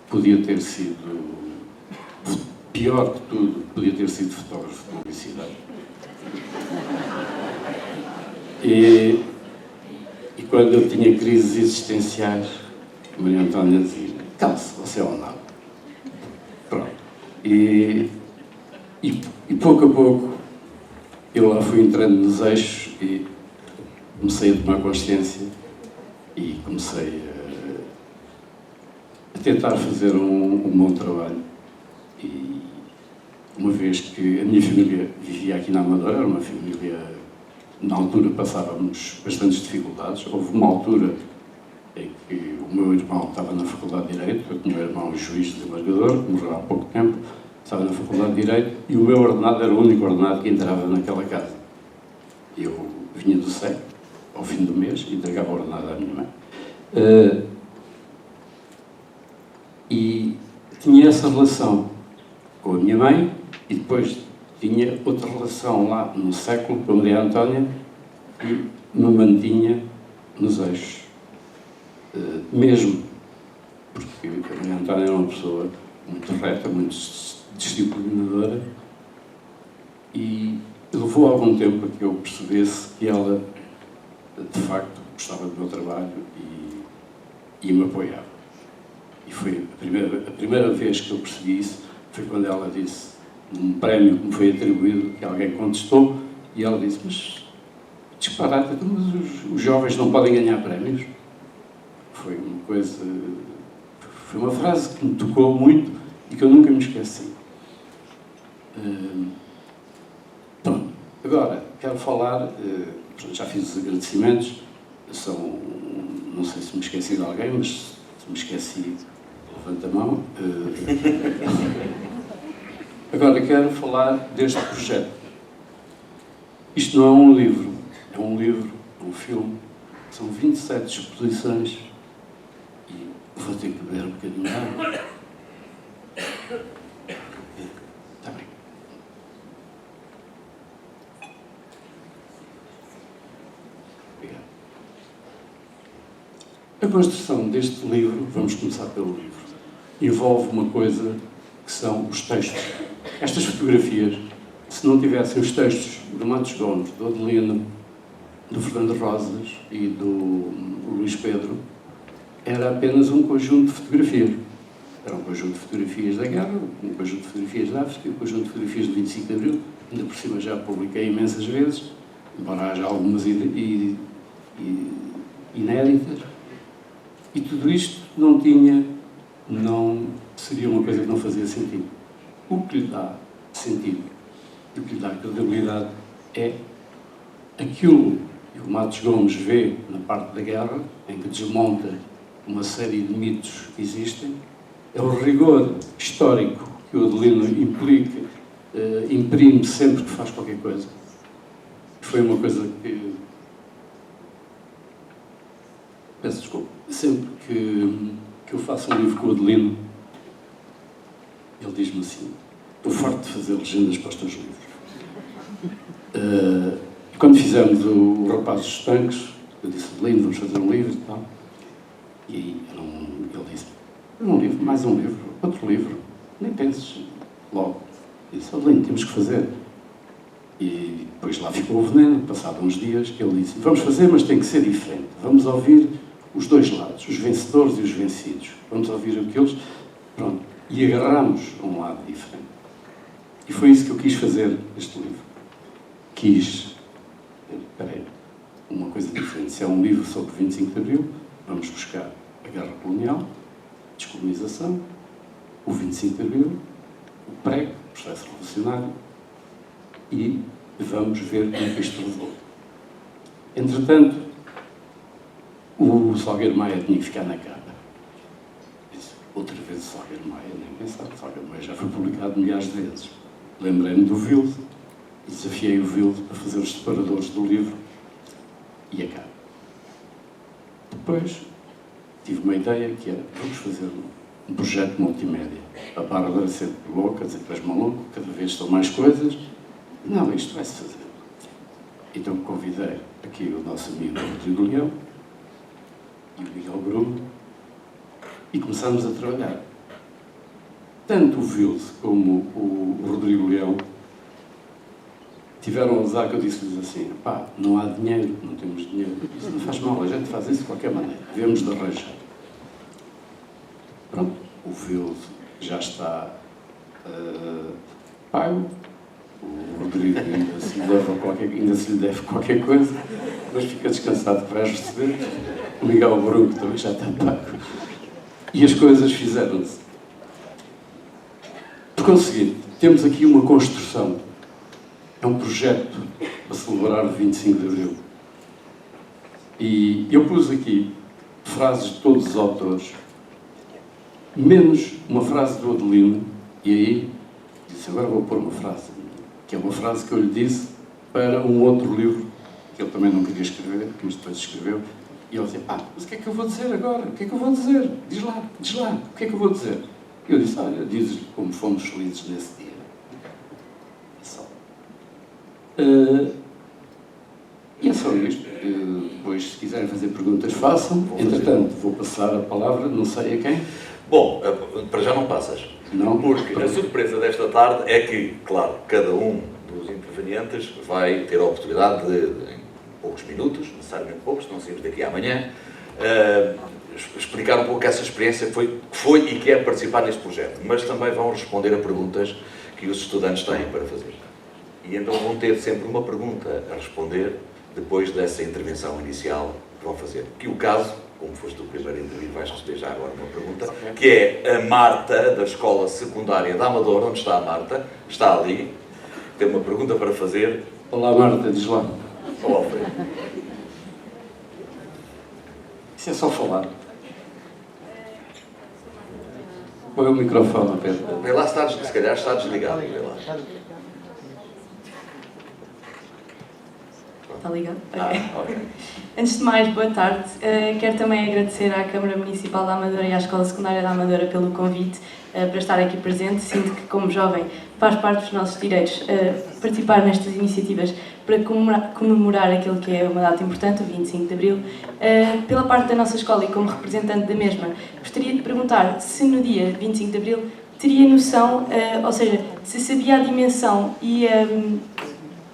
podia ter sido... Pior que tudo, podia ter sido fotógrafo de publicidade. E quando eu tinha crises existenciais, a Maria Antónia dizia: calce, você é um nada. Pronto. E pouco a pouco eu lá fui entrando nos eixos e comecei a tomar consciência e comecei a tentar fazer um bom trabalho. E uma vez que a minha família vivia aqui na Amadora, era uma família, na altura passávamos bastantes dificuldades. Houve uma altura em que o meu irmão estava na Faculdade de Direito, eu tinha um irmão juiz desembargador, que morreu há pouco tempo, estava na Faculdade de Direito, e o meu ordenado era o único ordenado que entrava naquela casa. Eu vinha do SEC, ao fim do mês, e entregava o ordenado à minha mãe. E tinha essa relação com a minha mãe, e depois tinha outra relação lá no século com a Maria Antónia, e me mantinha nos eixos. Mesmo porque a Maria Antónia era uma pessoa muito reta, muito disciplinadora, E levou algum tempo a que eu percebesse que ela, de facto, gostava do meu trabalho e me apoiava. E foi a primeira vez que eu percebi isso, foi quando ela disse, num prémio que me foi atribuído, que alguém contestou, e ela disse, mas disparate, mas os jovens não podem ganhar prémios? Foi uma coisa, foi uma frase que me tocou muito e que eu nunca me esqueci. Pronto, agora quero falar, já fiz os agradecimentos, não sei se me esqueci de alguém, mas se me esqueci, levanta a mão. Agora quero falar deste projeto. Isto não é um livro, é um filme, são 27 exposições e vou ter que beber um bocadinho de água. Está bem. Obrigado. A construção deste livro, vamos começar pelo livro, envolve uma coisa que são os textos. Estas fotografias, se não tivessem os textos do Matos Gomes, do Adelino, do Fernando Rosas e do Luís Pedro, era apenas um conjunto de fotografias. Era um conjunto de fotografias da guerra, um conjunto de fotografias da África, um conjunto de fotografias do 25 de Abril, ainda por cima já publiquei imensas vezes, embora haja algumas inéditas. E tudo isto não seria uma coisa que não fazia sentido. O que lhe dá sentido, o que lhe dá credibilidade é aquilo que o Matos Gomes vê na parte da guerra, em que desmonta uma série de mitos que existem, é o rigor histórico que o Adelino imprime sempre que faz qualquer coisa. Foi uma coisa que... Peço desculpa. Sempre que eu faço um livro com o Adelino, ele diz-me assim, estou farto de fazer legendas para os teus livros. Quando fizemos o Rapaz dos Tanques, eu disse, Adelino, vamos fazer um livro e tal. E aí ele disse, um livro, mais um livro, outro livro, nem penses logo. Eu disse, Adelino, temos que fazer. E depois lá ficou o veneno, passado uns dias, ele disse, vamos fazer, mas tem que ser diferente. Vamos ouvir os dois lados, os vencedores e os vencidos. Vamos ouvir aqueles... Pronto. E agarramos a um lado diferente. E foi isso que eu quis fazer neste livro. Uma coisa diferente. Se é um livro sobre 25 de Abril, vamos buscar a guerra colonial, a descolonização, o 25 de Abril, o processo revolucionário, e vamos ver como é que isto levou. Entretanto, o Salgueiro Maia tinha que ficar na capa. Disse, outra vez o Salgueiro Maia, nem pensar, o Salgueiro Maia já foi publicado milhares de vezes. Lembrei-me do Vilde, desafiei o Vilde para fazer os separadores do livro e a capa. Depois, tive uma ideia que era, vamos fazer um projeto multimédia. A Bárbara sempre louca, dizer, tu és maluco, cada vez são mais coisas. Não, isto vai-se fazer. Então convidei aqui o nosso amigo Rodrigo Leão e o Miguel Bruno e começámos a trabalhar. Tanto o Vilde como o Rodrigo Leão tiveram a usar que eu disse-lhes assim, pá, não há dinheiro, não temos dinheiro. Isso não faz mal, a gente faz isso de qualquer maneira. Devemos de arranjar. Pronto, o Vilde já está pago. O Rodrigo ainda se lhe deve qualquer coisa, mas fica descansado que vais receber. O Miguel Bruno também já está pago. E as coisas fizeram-se. Por conseguinte, temos aqui uma construção. É um projeto para celebrar o 25 de Abril. E eu pus aqui frases de todos os autores, menos uma frase do Adelino, e aí disse, agora vou pôr uma frase, que é uma frase que eu lhe disse para um outro livro, que ele também não queria escrever, mas depois escreveu, e ele disse, mas o que é que eu vou dizer agora? O que é que eu vou dizer? Diz lá, o que é que eu vou dizer? E eu disse, olha, dizes-lhe como fomos felizes nesse dia. É só. E é só isto. Depois, se quiserem fazer perguntas, façam. Entretanto, vou passar a palavra, não sei a quem. Bom, para já não passas. Não. Porque a surpresa desta tarde é que, claro, cada um dos intervenientes vai ter a oportunidade de, em poucos minutos, necessariamente poucos, não saímos daqui amanhã, explicar um pouco essa experiência que foi e que é participar neste projeto, mas também vão responder a perguntas que os estudantes têm para fazer. E então vão ter sempre uma pergunta a responder depois dessa intervenção inicial que vão fazer. Que o caso, como foste o primeiro intervir, vais receber já agora uma pergunta, que é a Marta, da Escola Secundária da Amadora. Onde está a Marta? Está ali. Tem uma pergunta para fazer. Olá, Marta, diz lá. Olá, Alfredo. Isso é só falar. Põe o microfone, Pedro. Vê lá, se calhar está desligado. Vê lá. Está ligado? Ok. Antes de mais, boa tarde. Quero também agradecer à Câmara Municipal da Amadora e à Escola Secundária da Amadora pelo convite para estar aqui presente. Sinto que, como jovem, faz parte dos nossos direitos participar nestas iniciativas para comemorar aquilo que é uma data importante, o 25 de Abril. Pela parte da nossa escola e como representante da mesma, gostaria de perguntar se no dia 25 de Abril teria noção, ou seja, se sabia a dimensão e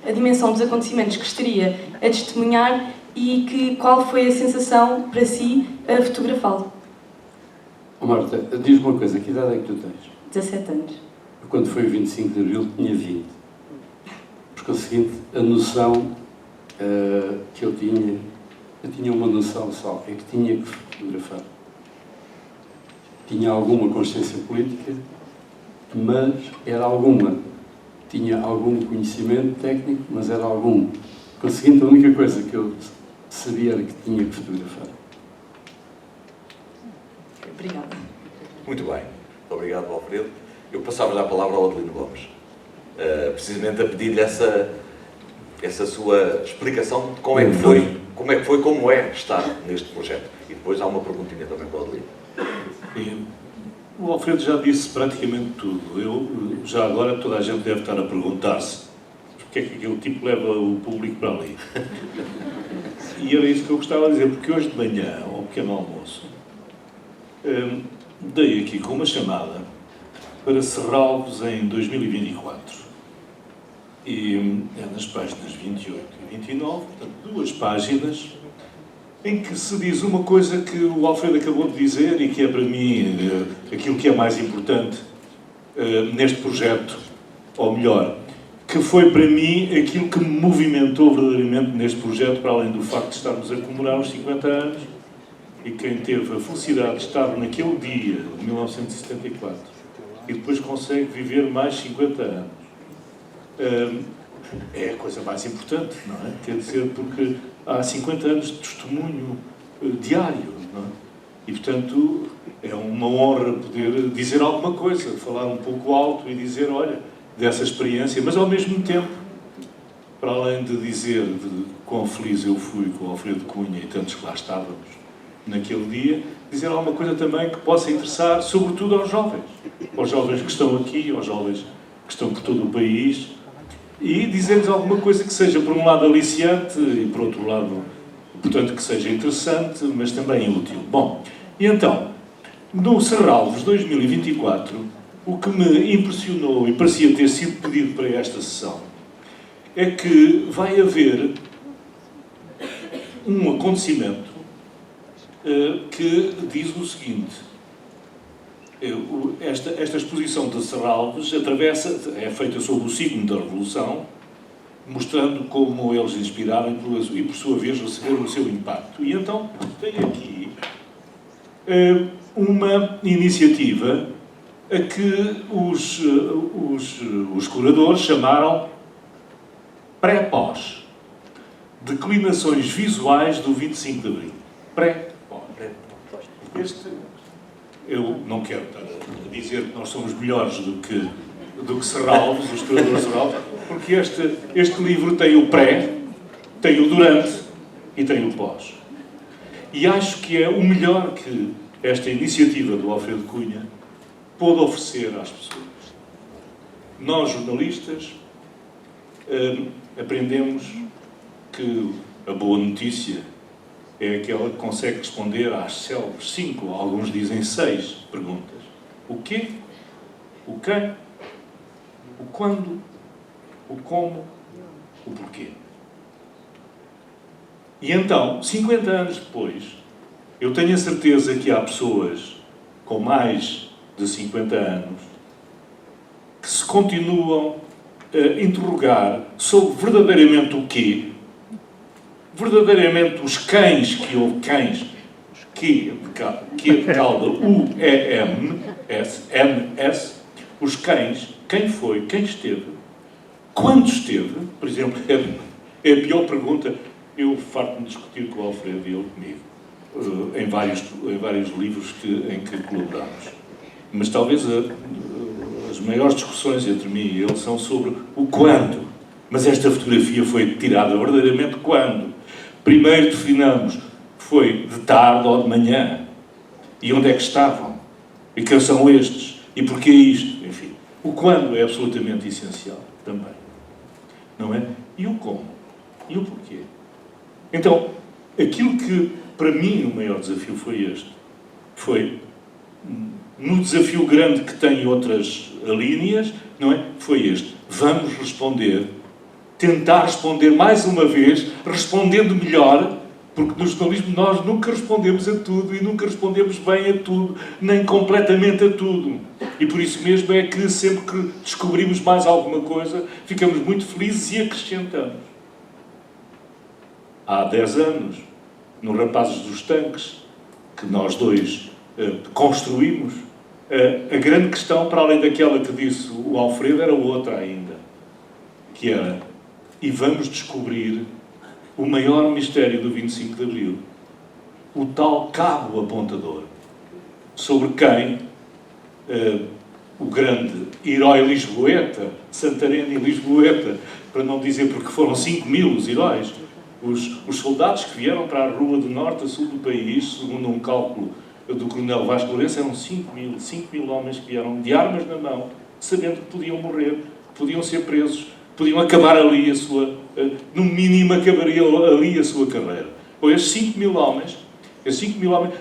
a dimensão dos acontecimentos que estaria a testemunhar e qual foi a sensação para si a fotografá-lo. Oh, Marta, diz-me uma coisa, que idade é que tu tens? 17 anos. Eu, quando foi o 25 de Abril, tinha 20. Por conseguinte, a noção que eu tinha uma noção só, é que tinha que fotografar. Tinha alguma consciência política, mas era alguma. Tinha algum conhecimento técnico, mas era algum. Conseguinte, a única coisa que eu sabia era que tinha que fotografar. Obrigada. Muito bem. Muito obrigado, Alfredo. Eu passava já a palavra ao Adelino Gomes, precisamente a pedir-lhe essa sua explicação de como é estar neste projeto. E depois há uma perguntinha também para o Adelino. O Alfredo já disse praticamente tudo. Já agora toda a gente deve estar a perguntar-se porque é que aquele tipo leva o público para ali. E era isso que eu gostava de dizer, porque hoje de manhã, ao pequeno almoço, dei aqui com uma chamada para Serralves em 2024. E é nas páginas 28 e 29, portanto, 2 páginas, em que se diz uma coisa que o Alfredo acabou de dizer e que é para mim aquilo que é mais importante neste projeto, ou melhor, que foi para mim aquilo que me movimentou verdadeiramente neste projeto, para além do facto de estarmos a comemorar os 50 anos, e quem teve a felicidade de estar naquele dia de 1974 e depois consegue viver mais 50 anos, é a coisa mais importante, não é? Quer dizer, porque há 50 anos de testemunho diário, não é? E, portanto, é uma honra poder dizer alguma coisa, falar um pouco alto e dizer, olha, dessa experiência, mas ao mesmo tempo, para além de dizer de quão feliz eu fui com o Alfredo Cunha e tantos que lá estávamos naquele dia, dizer alguma coisa também que possa interessar, sobretudo aos jovens que estão aqui, aos jovens que estão por todo o país, e dizer-lhes alguma coisa que seja, por um lado, aliciante e, por outro lado, portanto, que seja interessante, mas também útil. Bom, e então, no Serralves 2024, o que me impressionou e parecia ter sido pedido para esta sessão é que vai haver um acontecimento que diz o seguinte: esta exposição de Serralves é feita sob o signo da Revolução, mostrando como eles inspiraram e, por sua vez, receberam o seu impacto. E então tem aqui uma iniciativa a que os curadores chamaram pré-pós. Declinações visuais do 25 de Abril. Pré-pós. Eu não quero estar a dizer que nós somos melhores do que Serralves, os curadores de Serralves, porque este livro tem o pré, tem o durante e tem o pós. E acho que é o melhor que esta iniciativa do Alfredo Cunha pôde oferecer às pessoas. Nós, jornalistas, aprendemos que a boa notícia é aquela que consegue responder às célebres 5, alguns dizem 6 perguntas. O quê? O quem? O quando? O como, o porquê. E então, 50 anos depois, eu tenho a certeza que há pessoas com mais de 50 anos que se continuam a interrogar sobre verdadeiramente o quê, verdadeiramente os cães que houve, cães, que é tal da U-E-M-S, os cães, quem foi, quem esteve, quando esteve, por exemplo, é a pior pergunta, eu farto-me discutir com o Alfredo e ele comigo, em vários livros em que colaboramos. Mas talvez as maiores discussões entre mim e ele são sobre o quando. Mas esta fotografia foi tirada verdadeiramente quando? Primeiro definamos, foi de tarde ou de manhã. E onde é que estavam? E quem são estes? E porquê isto? Enfim, o quando é absolutamente essencial também. Não é? E o como? E o porquê? Então, aquilo que, para mim, o maior desafio foi este. Foi, no desafio grande que tem outras linhas, não é? Foi este. Vamos responder, tentar responder mais uma vez, respondendo melhor, porque no jornalismo nós nunca respondemos a tudo e nunca respondemos bem a tudo, nem completamente a tudo. E por isso mesmo é que sempre que descobrimos mais alguma coisa, ficamos muito felizes e acrescentamos. Há 10 anos, no Rapazes dos Tanques, que nós dois construímos, a grande questão, para além daquela que disse o Alfredo, era outra ainda, que era, e vamos descobrir o maior mistério do 25 de Abril, o tal cabo apontador, sobre quem o grande herói lisboeta, Santarém e Lisboeta, para não dizer porque foram 5.000 os heróis, os soldados que vieram para a rua do norte a sul do país, segundo um cálculo do coronel Vasco Lourenço, eram 5.000 homens que vieram de armas na mão, sabendo que podiam morrer, podiam ser presos, podiam acabar ali a sua, no mínimo acabaria ali a sua carreira. Ou esses 5.000 homens,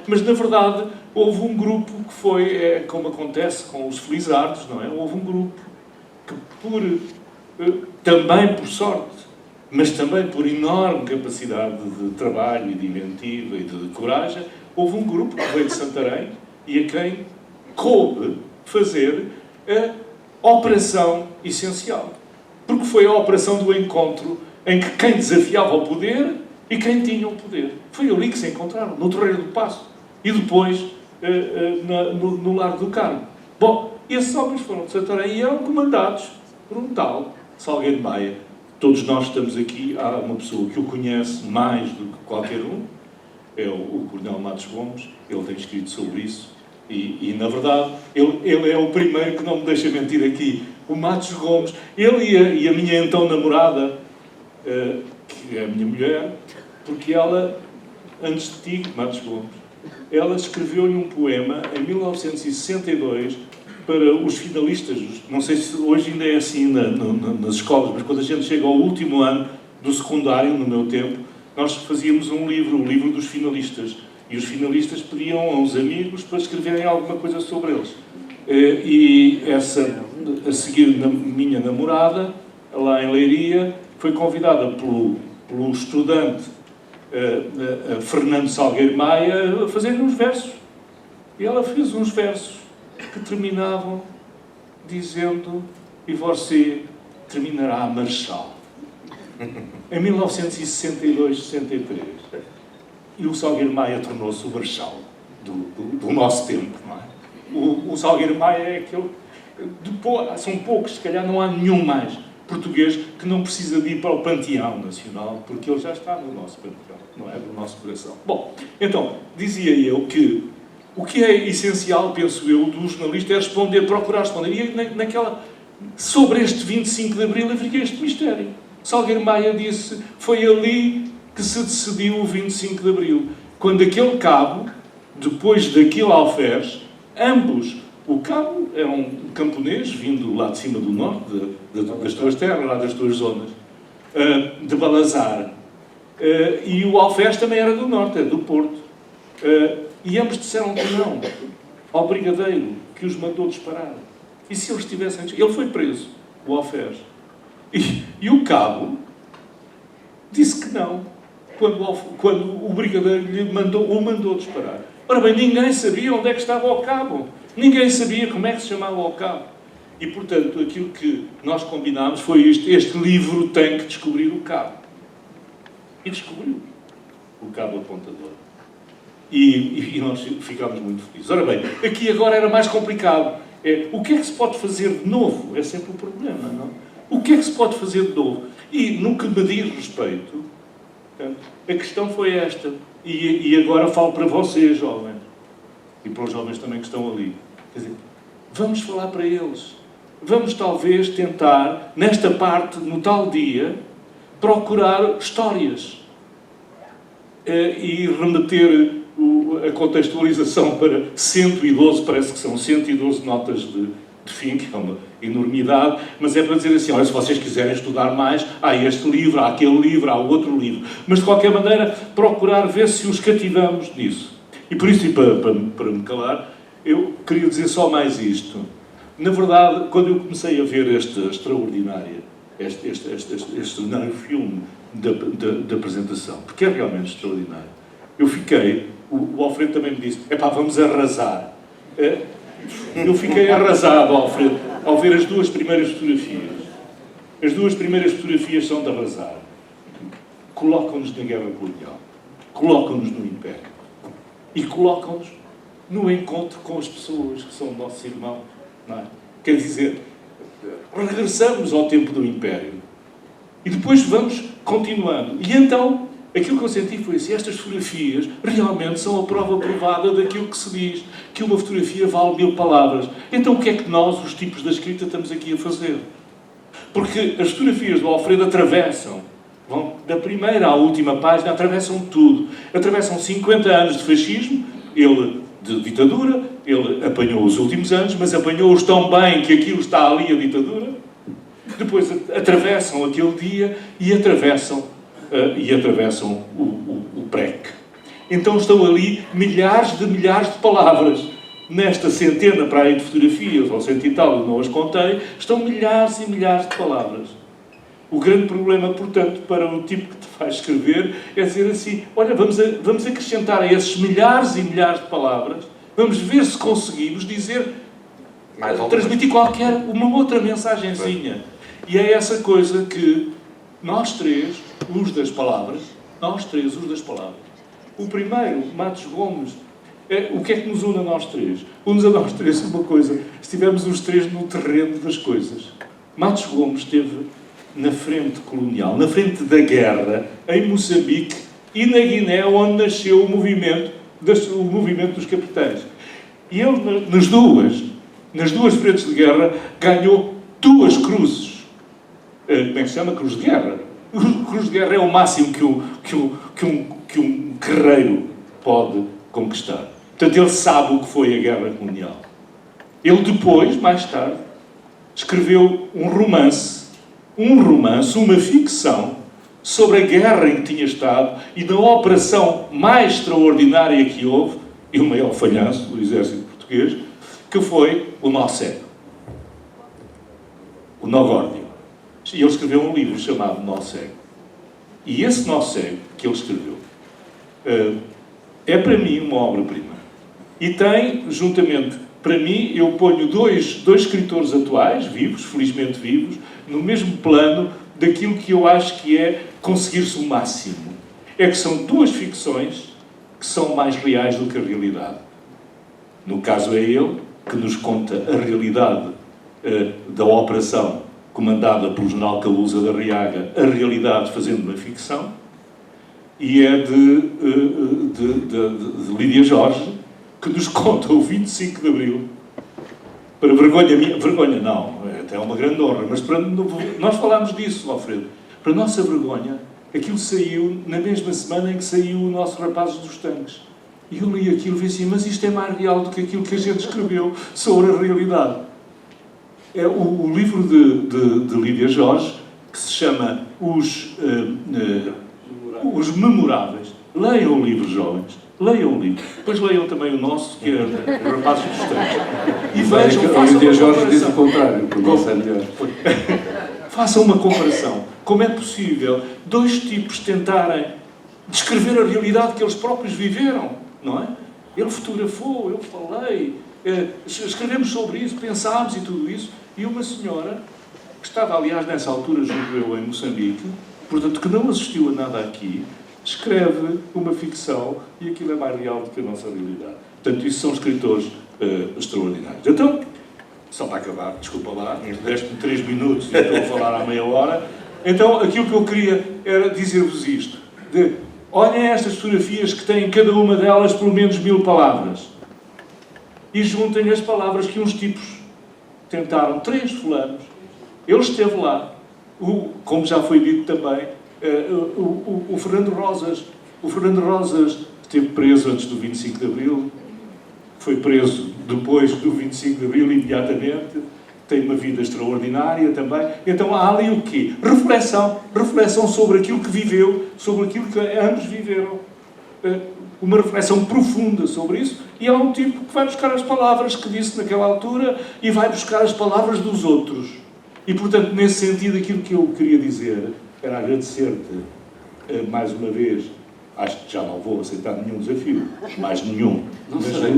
mas na verdade houve um grupo que foi, como acontece com os felizardos, não é? Houve um grupo que também por sorte, mas também por enorme capacidade de trabalho e de inventiva e de coragem, houve um grupo que veio de Santarém e a quem coube fazer a operação essencial. Porque foi a operação do encontro em que quem desafiava o poder e quem tinha o poder. Foi ali que se encontraram, no Terreiro do Paço. E depois no Largo do Carmo. Bom, esses homens foram de Santarém e eram comandados por um tal Salgueiro Maia. Todos nós estamos aqui, há uma pessoa que o conhece mais do que qualquer um, é o Coronel Matos Gomes, ele tem escrito sobre isso, e na verdade, ele é o primeiro que não me deixa mentir aqui, o Matos Gomes, ele e a minha então namorada, que é a minha mulher, porque ela, antes de ti, Matos Gomes, ela escreveu-lhe um poema em 1962 para os finalistas, não sei se hoje ainda é assim nas escolas, mas quando a gente chega ao último ano do secundário, no meu tempo, nós fazíamos um livro, o livro dos finalistas, e os finalistas pediam aos amigos para escreverem alguma coisa sobre eles. E essa, a seguir, minha namorada, lá em Leiria, foi convidada pelo estudante Fernando Salgueiro Maia a fazer uns versos. E ela fez uns versos que terminavam dizendo: e você terminará a Marechal. Em 1962-63. E o Salgueiro Maia tornou-se o Marechal do nosso tempo, não é? O Salgueiro Maia é aquele... são poucos, se calhar não há nenhum mais português que não precisa de ir para o Panteão Nacional, porque ele já está no nosso Panteão, não é? No nosso coração. Bom, então, dizia eu que o que é essencial, penso eu, do jornalista é responder, procurar responder. E sobre este 25 de Abril haveria este mistério. Salgueiro Maia disse, foi ali que se decidiu o 25 de Abril. Quando aquele cabo, depois daquele alferes, ambos, o cabo era um camponês, vindo lá de cima do norte, das tuas terras, lá das tuas zonas, de Balazar, e o alferes também era do norte, do Porto. E ambos disseram que não, ao brigadeiro que os mandou disparar. E se eles tivessem... Ele foi preso, o alferes. E o cabo disse que não, quando o brigadeiro lhe mandou disparar. Ora bem, ninguém sabia onde é que estava o cabo. Ninguém sabia como é que se chamava o cabo. E, portanto, aquilo que nós combinámos foi isto. Este livro tem que descobrir o cabo. E descobriu o cabo apontador. E nós ficámos muito felizes. Ora bem, aqui agora era mais complicado. O que é que se pode fazer de novo? É sempre o problema, não? O que é que se pode fazer de novo? E, no que me diz respeito, portanto, a questão foi esta. E agora falo para vocês, jovens. E para os jovens também que estão ali. Quer dizer, vamos falar para eles. Vamos talvez tentar, nesta parte, no tal dia, procurar histórias. E remeter a contextualização para 112, parece que são 112 notas de fim, que é uma enormidade, mas é para dizer assim, olha, se vocês quiserem estudar mais, há este livro, há aquele livro, há outro livro. Mas, de qualquer maneira, procurar ver se os cativamos nisso. E por isso, e para me calar, eu queria dizer só mais isto. Na verdade, quando eu comecei a ver este extraordinário filme da apresentação, porque é realmente extraordinário, eu fiquei, o Alfredo também me disse, vamos arrasar. Eu fiquei arrasado, Alfredo, ao ver as duas primeiras fotografias. As duas primeiras fotografias são de arrasar. Colocam-nos na guerra colonial, colocam-nos no Império e colocam-nos no encontro com as pessoas que são nossos irmãos. Não é? Quer dizer, regressamos ao tempo do Império e depois vamos continuando. E então, aquilo que eu senti foi assim, estas fotografias realmente são a prova provada daquilo que se diz, que uma fotografia vale 1000 palavras. Então o que é que nós, os tipos da escrita, estamos aqui a fazer? Porque as fotografias do Alfredo atravessam, vão da primeira à última página, atravessam tudo. Atravessam 50 anos de fascismo, de ditadura, ele apanhou os últimos anos, mas apanhou-os tão bem que aquilo está ali, a ditadura. Depois atravessam aquele dia e atravessam o PREC. Então estão ali milhares de palavras. Nesta centena para aí de fotografias, ou cento e tal, eu não as contei, estão milhares e milhares de palavras. O grande problema, portanto, para o tipo que te faz escrever é dizer assim, olha, vamos acrescentar a esses milhares e milhares de palavras, vamos ver se conseguimos dizer, transmitir uma outra mensagenzinha. E é essa coisa que nós três, os das palavras, o primeiro, Matos Gomes, o que é que nos une a nós três? Une-nos a nós três uma coisa, estivemos os três no terreno das coisas. Matos Gomes esteve na frente colonial, na frente da guerra, em Moçambique e na Guiné, onde nasceu o movimento dos capitães. E ele, nas duas frentes de guerra, ganhou 2 cruzes. Como é que se chama? Cruz de guerra. Cruz de guerra é o máximo que um guerreiro pode conquistar. Portanto, ele sabe o que foi a guerra colonial. Ele depois, mais tarde, escreveu um romance, uma ficção, sobre a guerra em que tinha estado e na operação mais extraordinária que houve, e o maior falhanço do exército português, que foi o Nó Cego. O Nó Górdio. E ele escreveu um livro chamado Nó Cego. E esse Nó Cego que ele escreveu é para mim uma obra-prima. E tem, juntamente, para mim, eu ponho dois escritores atuais, vivos, felizmente vivos, no mesmo plano daquilo que eu acho que é conseguir-se o máximo. É que são 2 ficções que são mais reais do que a realidade. No caso é ele que nos conta a realidade da operação comandada pelo general Calusa da Riaga, a realidade fazendo uma ficção, e é de Lídia Jorge, que nos conta o 25 de Abril, para vergonha não, até é uma grande honra, mas nós falámos disso, Alfredo, para a nossa vergonha, aquilo saiu na mesma semana em que saiu o nosso Rapazes dos Tanques. E eu li aquilo e vi assim, mas isto é mais real do que aquilo que a gente escreveu sobre a realidade. É o livro de Lídia Jorge, que se chama Os Memoráveis. Leiam o livro, jovens. Leiam o livro. Depois leiam também o nosso, que é Rapazes dos Tanques. E vejam, façam uma comparação. Jorge diz o contrário, porque isso é melhor. Façam uma comparação. Como é possível dois tipos tentarem descrever a realidade que eles próprios viveram, não é? Ele fotografou, eu falei, escrevemos sobre isso, pensámos e tudo isso, e uma senhora, que estava, aliás, nessa altura, julgo eu, em Moçambique, portanto, que não assistiu a nada aqui, escreve uma ficção e aquilo é mais real do que a nossa realidade. Portanto, isso são escritores extraordinários. Então, só para acabar, desculpa lá, deste-me 3 minutos e estou a falar há meia hora. Então, aquilo que eu queria era dizer-vos isto. Olhem estas fotografias que têm cada uma delas pelo menos 1000 palavras. E juntem as palavras que uns tipos tentaram, 3 fulanos. Ele esteve lá. Como já foi dito também, o Fernando Rosas esteve preso antes do 25 de Abril, foi preso depois do 25 de Abril, imediatamente, tem uma vida extraordinária também. Então há ali o quê? Reflexão sobre aquilo que viveu, sobre aquilo que ambos viveram. Uma reflexão profunda sobre isso, e há um tipo que vai buscar as palavras que disse naquela altura e vai buscar as palavras dos outros. E, portanto, nesse sentido, aquilo que eu queria dizer era agradecer-te mais uma vez. Acho que já não vou aceitar nenhum desafio, mais nenhum. Não sei,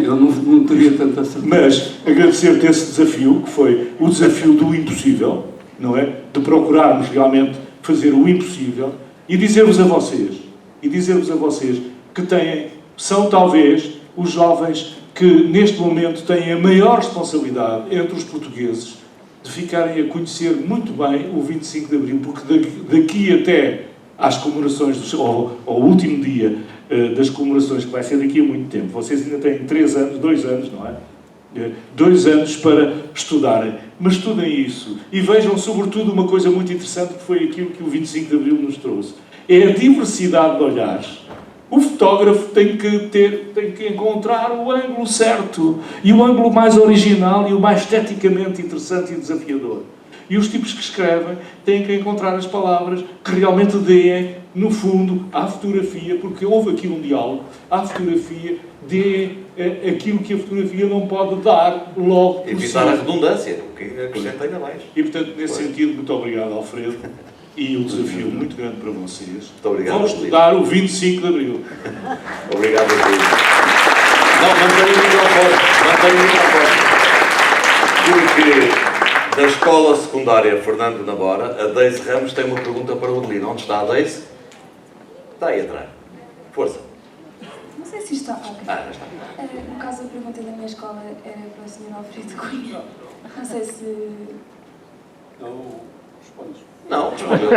eu não teria tanta certeza. Mas agradecer-te esse desafio, que foi o desafio do impossível, não é? De procurarmos realmente fazer o impossível e dizer-vos a vocês que são talvez os jovens que neste momento têm a maior responsabilidade entre os portugueses de ficarem a conhecer muito bem o 25 de Abril, porque daqui até às comemorações, ao último dia das comemorações, que vai ser daqui a muito tempo, vocês ainda têm 2 anos, não é? 2 anos para estudarem. Mas estudem isso e vejam, sobretudo, uma coisa muito interessante que foi aquilo que o 25 de Abril nos trouxe. É a diversidade de olhares. O fotógrafo tem que encontrar o ângulo certo e o ângulo mais original e o mais esteticamente interessante e desafiador. E os tipos que escrevem têm que encontrar as palavras que realmente deem, no fundo, à fotografia, porque houve aqui um diálogo, à fotografia, dê aquilo que a fotografia não pode dar logo. Evitar a redundância, o que acrescenta ainda mais. E, portanto, nesse sentido, muito obrigado, Alfredo. E um desafio muito grande para vocês. Muito obrigado. Vamos estudar o 25 de Abril. Obrigado a todos. Não, mantenho o microfone. Porque da Escola Secundária Fernando Namora, a Deise Ramos tem uma pergunta para o Adelino. Onde está a Deise? Está aí atrás. Força. Não sei se isto está. Já está. No caso, a pergunta da minha escola era para o Sr. Alfredo Cunha. Não sei se... Não, respondeu.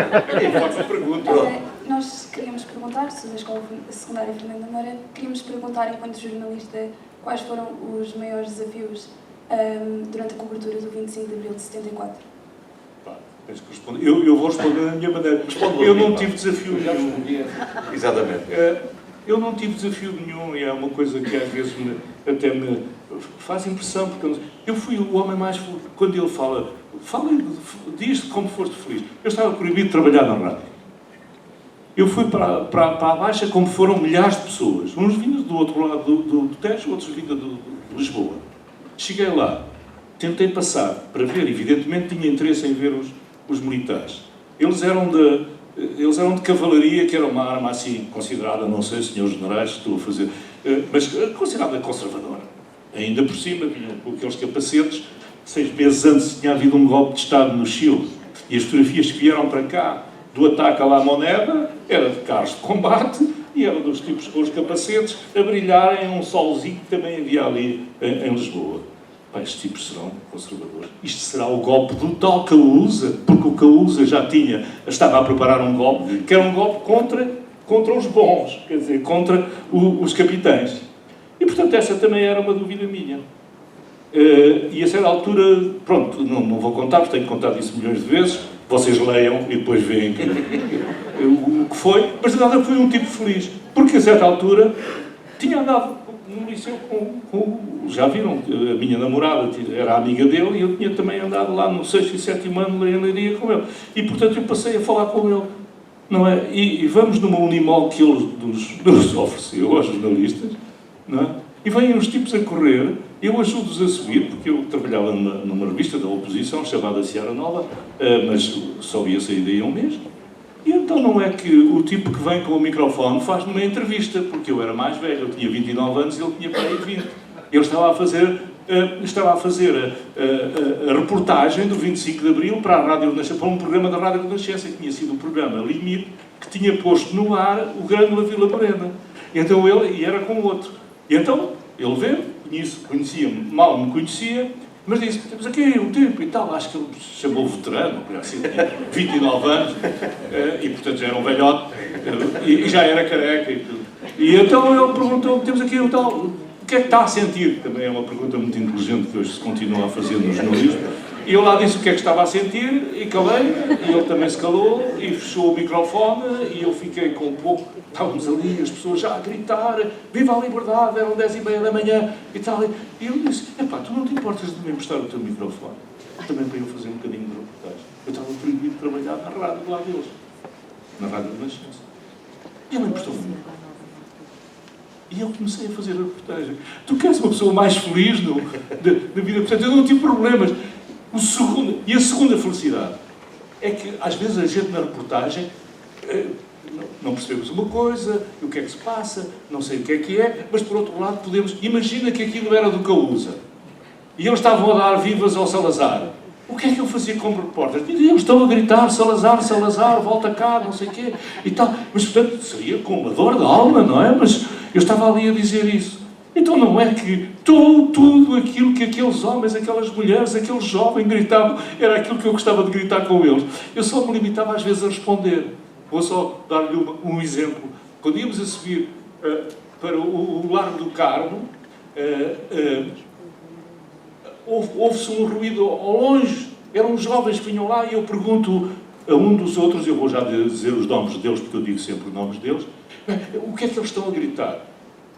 Nós queríamos perguntar, sobre a Escola Secundária Fernando Namora, queríamos perguntar, enquanto jornalista, quais foram os maiores desafios durante a cobertura do 25 de Abril de 74. Tens que responder. Eu vou responder da minha maneira. Eu não tive desafio nenhum. Exatamente. Eu não tive desafio nenhum e é uma coisa que às vezes até me faz impressão, porque eu fui o homem mais feliz. Quando ele fala, diz como foste feliz. Eu estava proibido de trabalhar na rádio. Eu fui para a Baixa como foram milhares de pessoas. Uns vindos do outro lado do Tejo, outros vindos de Lisboa. Cheguei lá, tentei passar para ver, evidentemente tinha interesse em ver os militares. Eles eram de cavalaria, que era uma arma assim considerada, não sei, senhores generais, estou a fazer, mas considerada conservadora. Ainda por cima, vinham com aqueles capacetes. 6 meses antes tinha havido um golpe de Estado no Chile e as fotografias que vieram para cá do ataque à La Moneda era de carros de combate e era dos tipos com os capacetes a brilharem um solzinho que também havia ali em Lisboa. Estes tipos serão conservadores. Isto será o golpe do tal Caúza, porque o Caúza já estava a preparar um golpe, que era um golpe contra os bons, quer dizer, contra os capitães. E, portanto, essa também era uma dúvida minha. E a certa altura, pronto, não vou contar, porque tenho contado isso milhões de vezes, vocês leiam e depois veem o que foi, mas de nada fui um tipo feliz, porque a certa altura tinha andado no liceu já viram, a minha namorada era amiga dele e eu tinha também andado lá no 6º e 7º ano em Leiria com ele, e portanto eu passei a falar com ele, não é? E vamos numa Unimol que ele nos ofereceu aos jornalistas, não é? E vêm uns tipos a correr, eu ajudo-os a subir, porque eu trabalhava numa revista da oposição chamada Seara Nova, mas só ia sair daí um mês. E então não é que o tipo que vem com o microfone faz-me uma entrevista, porque eu era mais velho, eu tinha 29 anos e ele tinha para aí 20. Ele estava a fazer a reportagem do 25 de Abril para a Rádio Renascença, para um programa da Rádio Renascença, que tinha sido o programa Limite, que tinha posto no ar o Grânula Vila Morena. E então e era com outro. E então ele veio, conhecia-me, mal me conhecia, mas disse, temos aqui um tipo e tal, acho que ele se chamou veterano, assim, tinha 29 anos, e portanto já era um velhote, e já era careca e tudo. E então ele perguntou, temos aqui um tal, o que é que está a sentir? Também é uma pergunta muito inteligente que hoje se continua a fazer no jornalismo. E eu lá disse o que é que estava a sentir, e calei, e ele também se calou, e fechou o microfone, e eu fiquei com um pouco, estávamos ali, as pessoas já a gritar, viva a liberdade, eram 10h30 da manhã, e tal, e eu disse, epá, tu não te importas de me emprestar o teu microfone? Também para eu fazer um bocadinho de reportagem. Eu estava proibido de trabalhar na rádio lá deles, na Rádio Renascença. E ele emprestou-me o microfone. E eu comecei a fazer a reportagem. Tu queres uma pessoa mais feliz na vida? Portanto, eu não tive problemas. E a segunda felicidade é que, às vezes, a gente na reportagem não percebemos uma coisa, o que é que se passa, não sei o que é, mas, por outro lado, podemos... Imagina que aquilo era do Causa. E eles estavam a dar vivas ao Salazar. O que é que eu fazia como repórter? E eles estão a gritar, Salazar, Salazar, volta cá, não sei o quê, e tal. Mas, portanto, seria com uma dor da alma, não é? Mas eu estava ali a dizer isso. Então não é que tudo aquilo que aqueles homens, aquelas mulheres, aqueles jovens gritavam, era aquilo que eu gostava de gritar com eles. Eu só me limitava às vezes a responder. Vou só dar-lhe um exemplo. Quando íamos a subir para o Largo do Carmo, houve-se um ruído ao longe. Eram jovens que vinham lá e eu pergunto a um dos outros, eu vou já dizer os nomes deles, porque eu digo sempre os nomes deles, o que é que eles estão a gritar?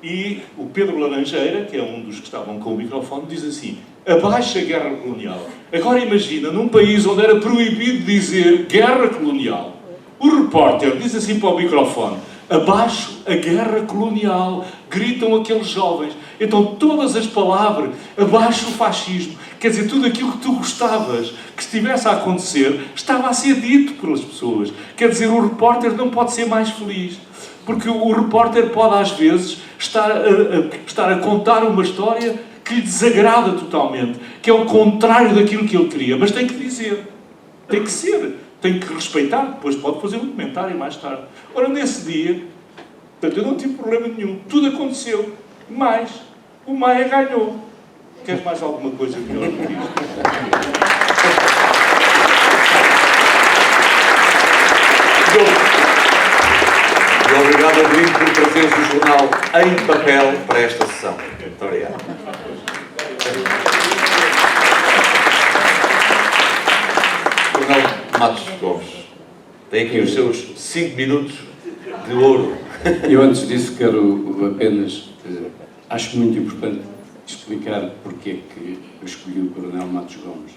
E o Pedro Laranjeira, que é um dos que estavam com o microfone, diz assim, abaixo a guerra colonial. Agora imagina, num país onde era proibido dizer guerra colonial, o repórter diz assim para o microfone, abaixo a guerra colonial, gritam aqueles jovens. Então todas as palavras, abaixo o fascismo, quer dizer, tudo aquilo que tu gostavas que estivesse a acontecer, estava a ser dito pelas pessoas. Quer dizer, o repórter não pode ser mais feliz. Porque o repórter pode, às vezes, estar a contar uma história que lhe desagrada totalmente, que é o contrário daquilo que ele queria, mas tem que dizer, tem que ser, tem que respeitar, depois pode fazer um comentário mais tarde. Ora, nesse dia, portanto, eu não tive problema nenhum, tudo aconteceu, mas o Maia ganhou. Queres mais alguma coisa melhor do que isto? E obrigado, Rodrigo, por trazeres o jornal em papel para esta sessão. Muito obrigado. Coronel Matos Gomes, tem aqui os seus 5 minutos de ouro. Eu, antes disso, quero apenas... acho muito importante explicar porque é que eu escolhi o Coronel Matos Gomes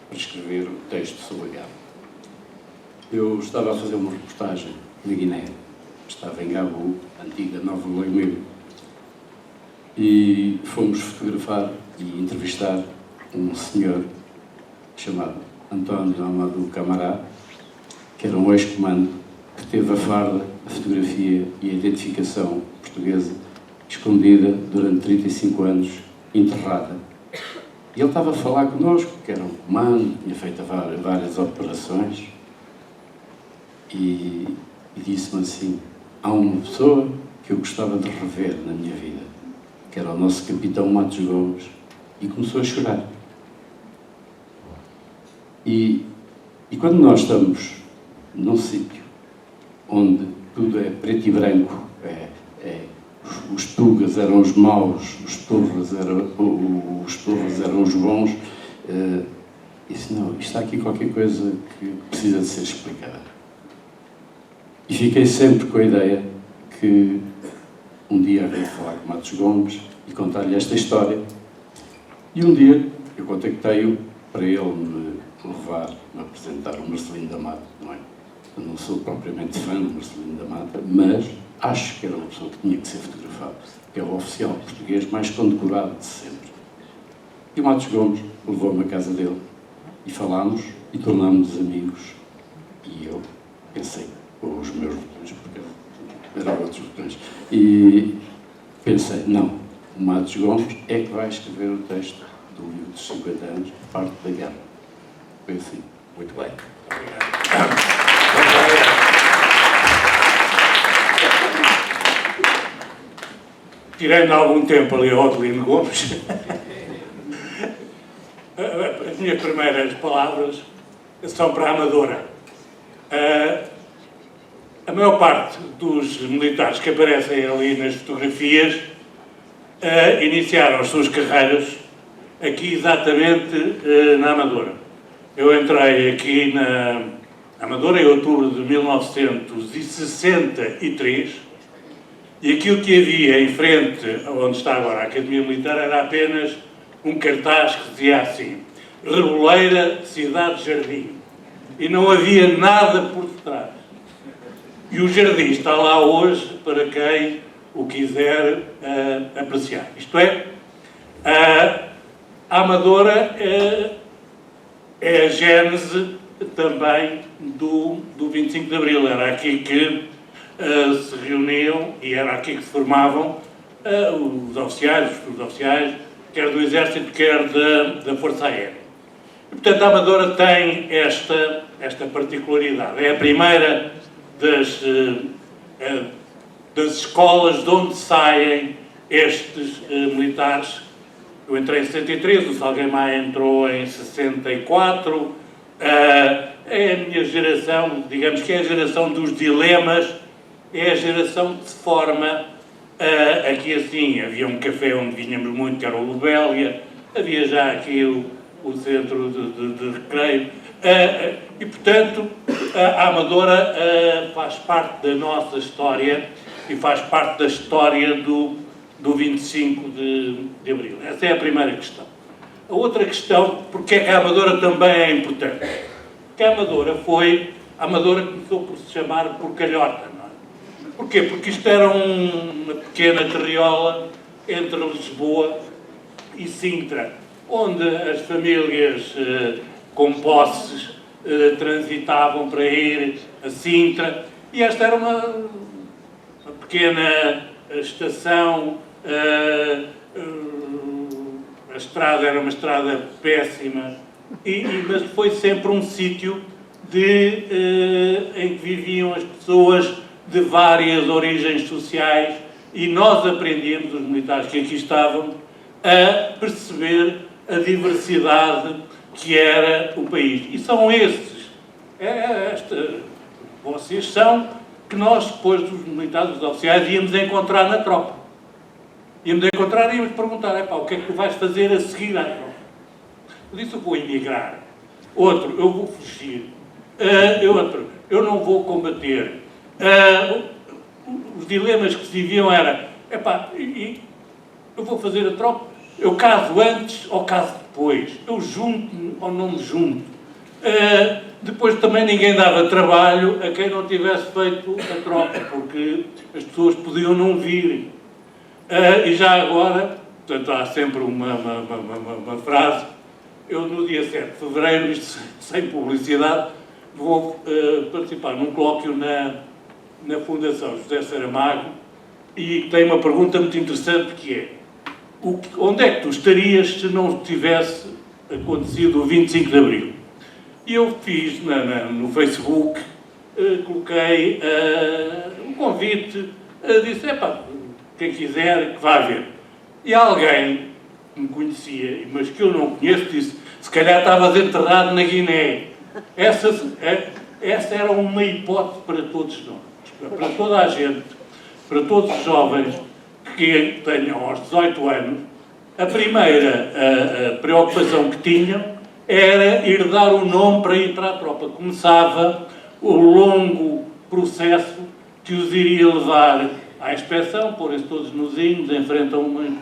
para escrever o texto sobre a guerra. Eu estava a fazer uma reportagem na Guiné. Estava em Gabu, antiga Nova Loimeu, e fomos fotografar e entrevistar um senhor chamado António Amadou Camará, que era um ex-comando que teve a farda, a fotografia e a identificação portuguesa escondida durante 35 anos, enterrada. E ele estava a falar connosco, que era um comando, tinha feito várias operações, e disse-me assim, há uma pessoa que eu gostava de rever na minha vida, que era o nosso capitão Matos Gomes, e começou a chorar. E quando nós estamos num sítio onde tudo é preto e branco, os tugas eram os maus, os turras eram os bons, disse, não, está aqui qualquer coisa que precisa de ser explicada. E fiquei sempre com a ideia que um dia havia de falar com Matos Gomes e contar-lhe esta história. E um dia eu contactei-o para ele me levar, me apresentar o Marcelino da Mata, não é? Eu não sou propriamente fã do Marcelino da Mata, mas acho que era uma pessoa que tinha que ser fotografada. que é o oficial português mais condecorado de sempre. E o Matos Gomes levou-me à casa dele e falámos e tornámos-nos amigos. E eu pensei, com os meus botões, porque eram outros botões, e pensei, não, o Matos Gomes é que vai escrever o texto do livro dos 50 anos, parte da guerra. Foi assim. Muito bem. Tirando algum tempo ali ao Adelino Gomes, as minhas primeiras palavras são para a Amadora. A maior parte dos militares que aparecem ali nas fotografias iniciaram as suas carreiras aqui exatamente na Amadora. Eu entrei aqui na Amadora em outubro de 1963 e aquilo que havia em frente, onde está agora a Academia Militar, era apenas um cartaz que dizia assim: Reboleira, Cidade Jardim. E não havia nada por detrás. E o jardim está lá hoje para quem o quiser apreciar. Isto é, a Amadora é a gênese também do 25 de Abril. Era aqui que se reuniam e era aqui que se formavam os oficiais, os oficiais, quer do Exército, quer da Força Aérea. E, portanto, a Amadora tem esta particularidade. É a primeira das escolas de onde saem estes militares. Eu entrei em 63, o Salgueiro Maia entrou em 64. É a minha geração, digamos que é a geração dos dilemas, é a geração que se forma aqui assim. Havia um café onde vinhamos muito, que era o Lubélia, havia já aqui o centro de recreio. E, portanto, a Amadora faz parte da nossa história e faz parte da história do 25 de Abril. Essa é a primeira questão. A outra questão, porque é que a Amadora também é importante? Porque a Amadora começou por se chamar Porcalhota, não é? Porquê? Porque isto era uma pequena terriola entre Lisboa e Sintra, onde as famílias com posses transitavam para ir a Sintra, e esta era uma pequena estação. A estrada era uma estrada péssima, mas foi sempre um sítio em que viviam as pessoas de várias origens sociais, e nós aprendíamos, os militares que aqui estavam, a perceber a diversidade que era o país. E são esses, vocês são, que nós, depois dos militares, dos oficiais, íamos encontrar na tropa. Íamos encontrar e íamos perguntar: o que é que tu vais fazer a seguir à tropa? Eu disse: eu vou emigrar. Outro: eu vou fugir. Eu não vou combater. Os dilemas que se viviam era: eu vou fazer a tropa, eu caso antes ou caso depois, eu junto-me ou não me junto. Depois também ninguém dava trabalho a quem não tivesse feito a tropa, porque as pessoas podiam não vir. E já agora, portanto, há sempre uma frase. Eu, no dia 7 de fevereiro, isto sem publicidade, vou participar num colóquio na Fundação José Saramago, e tem uma pergunta muito interessante, que é: onde é que tu estarias se não tivesse acontecido o 25 de Abril? E eu fiz no Facebook, coloquei um convite, disse: quem quiser que vá ver. E alguém que me conhecia, mas que eu não conheço, disse: se calhar estavas enterrado na Guiné. Essa era uma hipótese para todos nós, para toda a gente, para todos os jovens que tenham aos 18 anos. A primeira preocupação que tinham era ir dar o nome para ir para a tropa. Começava o longo processo que os iria levar à inspeção, porem-se todos nozinhos, em frente a um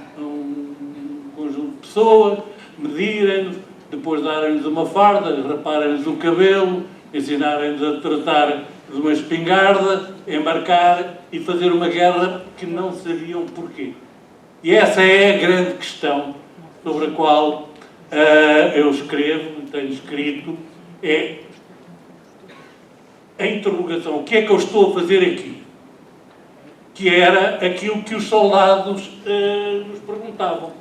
conjunto de pessoas, medirem-nos, depois darem-nos uma farda, raparem-nos o cabelo, ensinarem-nos a tratar de uma espingarda, embarcar e fazer uma guerra que não sabiam porquê. E essa é a grande questão sobre a qual eu escrevo, tenho escrito, é a interrogação: o que é que eu estou a fazer aqui? Que era aquilo que os soldados nos perguntavam.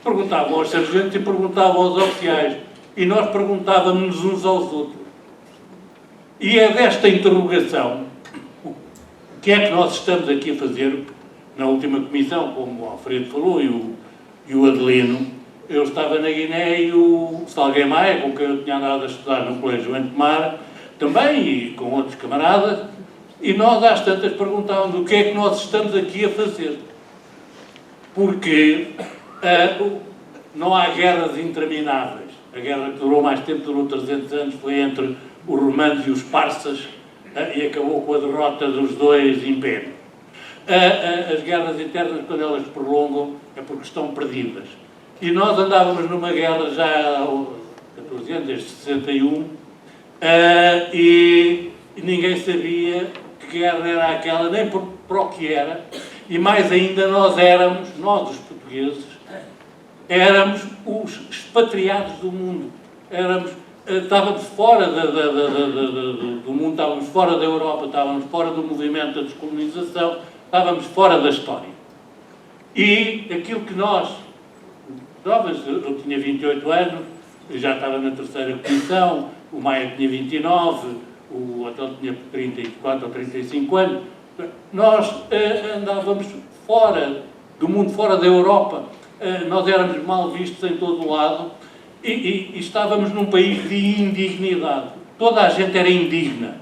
Perguntavam aos sargentos e perguntavam aos oficiais. E nós perguntávamos uns aos outros. E é desta interrogação, o que é que nós estamos aqui a fazer, na última comissão, como o Alfredo falou e o Adelino. Eu estava na Guiné e o Salgueiro Maia, com quem eu tinha andado a estudar no Colégio Antemar, também, e com outros camaradas, e nós às tantas perguntávamos o que é que nós estamos aqui a fazer. Porque não há guerras intermináveis. A guerra que durou mais tempo, durou 300 anos, foi entre os romanos e os persas, e acabou com a derrota dos dois impérios. As guerras internas, quando elas se prolongam, é porque estão perdidas. E nós andávamos numa guerra já há 14 anos, desde 61, e ninguém sabia que guerra era aquela, nem para o que era, e mais ainda nós os portugueses, éramos os expatriados do mundo. Estávamos fora do mundo, estávamos fora da Europa, estávamos fora do movimento da descolonização, estávamos fora da história. E aquilo que nós, jovens, eu tinha 28 anos, eu já estava na terceira comissão, o Maia tinha 29, o Atel tinha 34 ou 35 anos, nós andávamos fora do mundo, fora da Europa, nós éramos mal vistos em todo o lado e estávamos num país de indignidade. Toda a gente era indigna.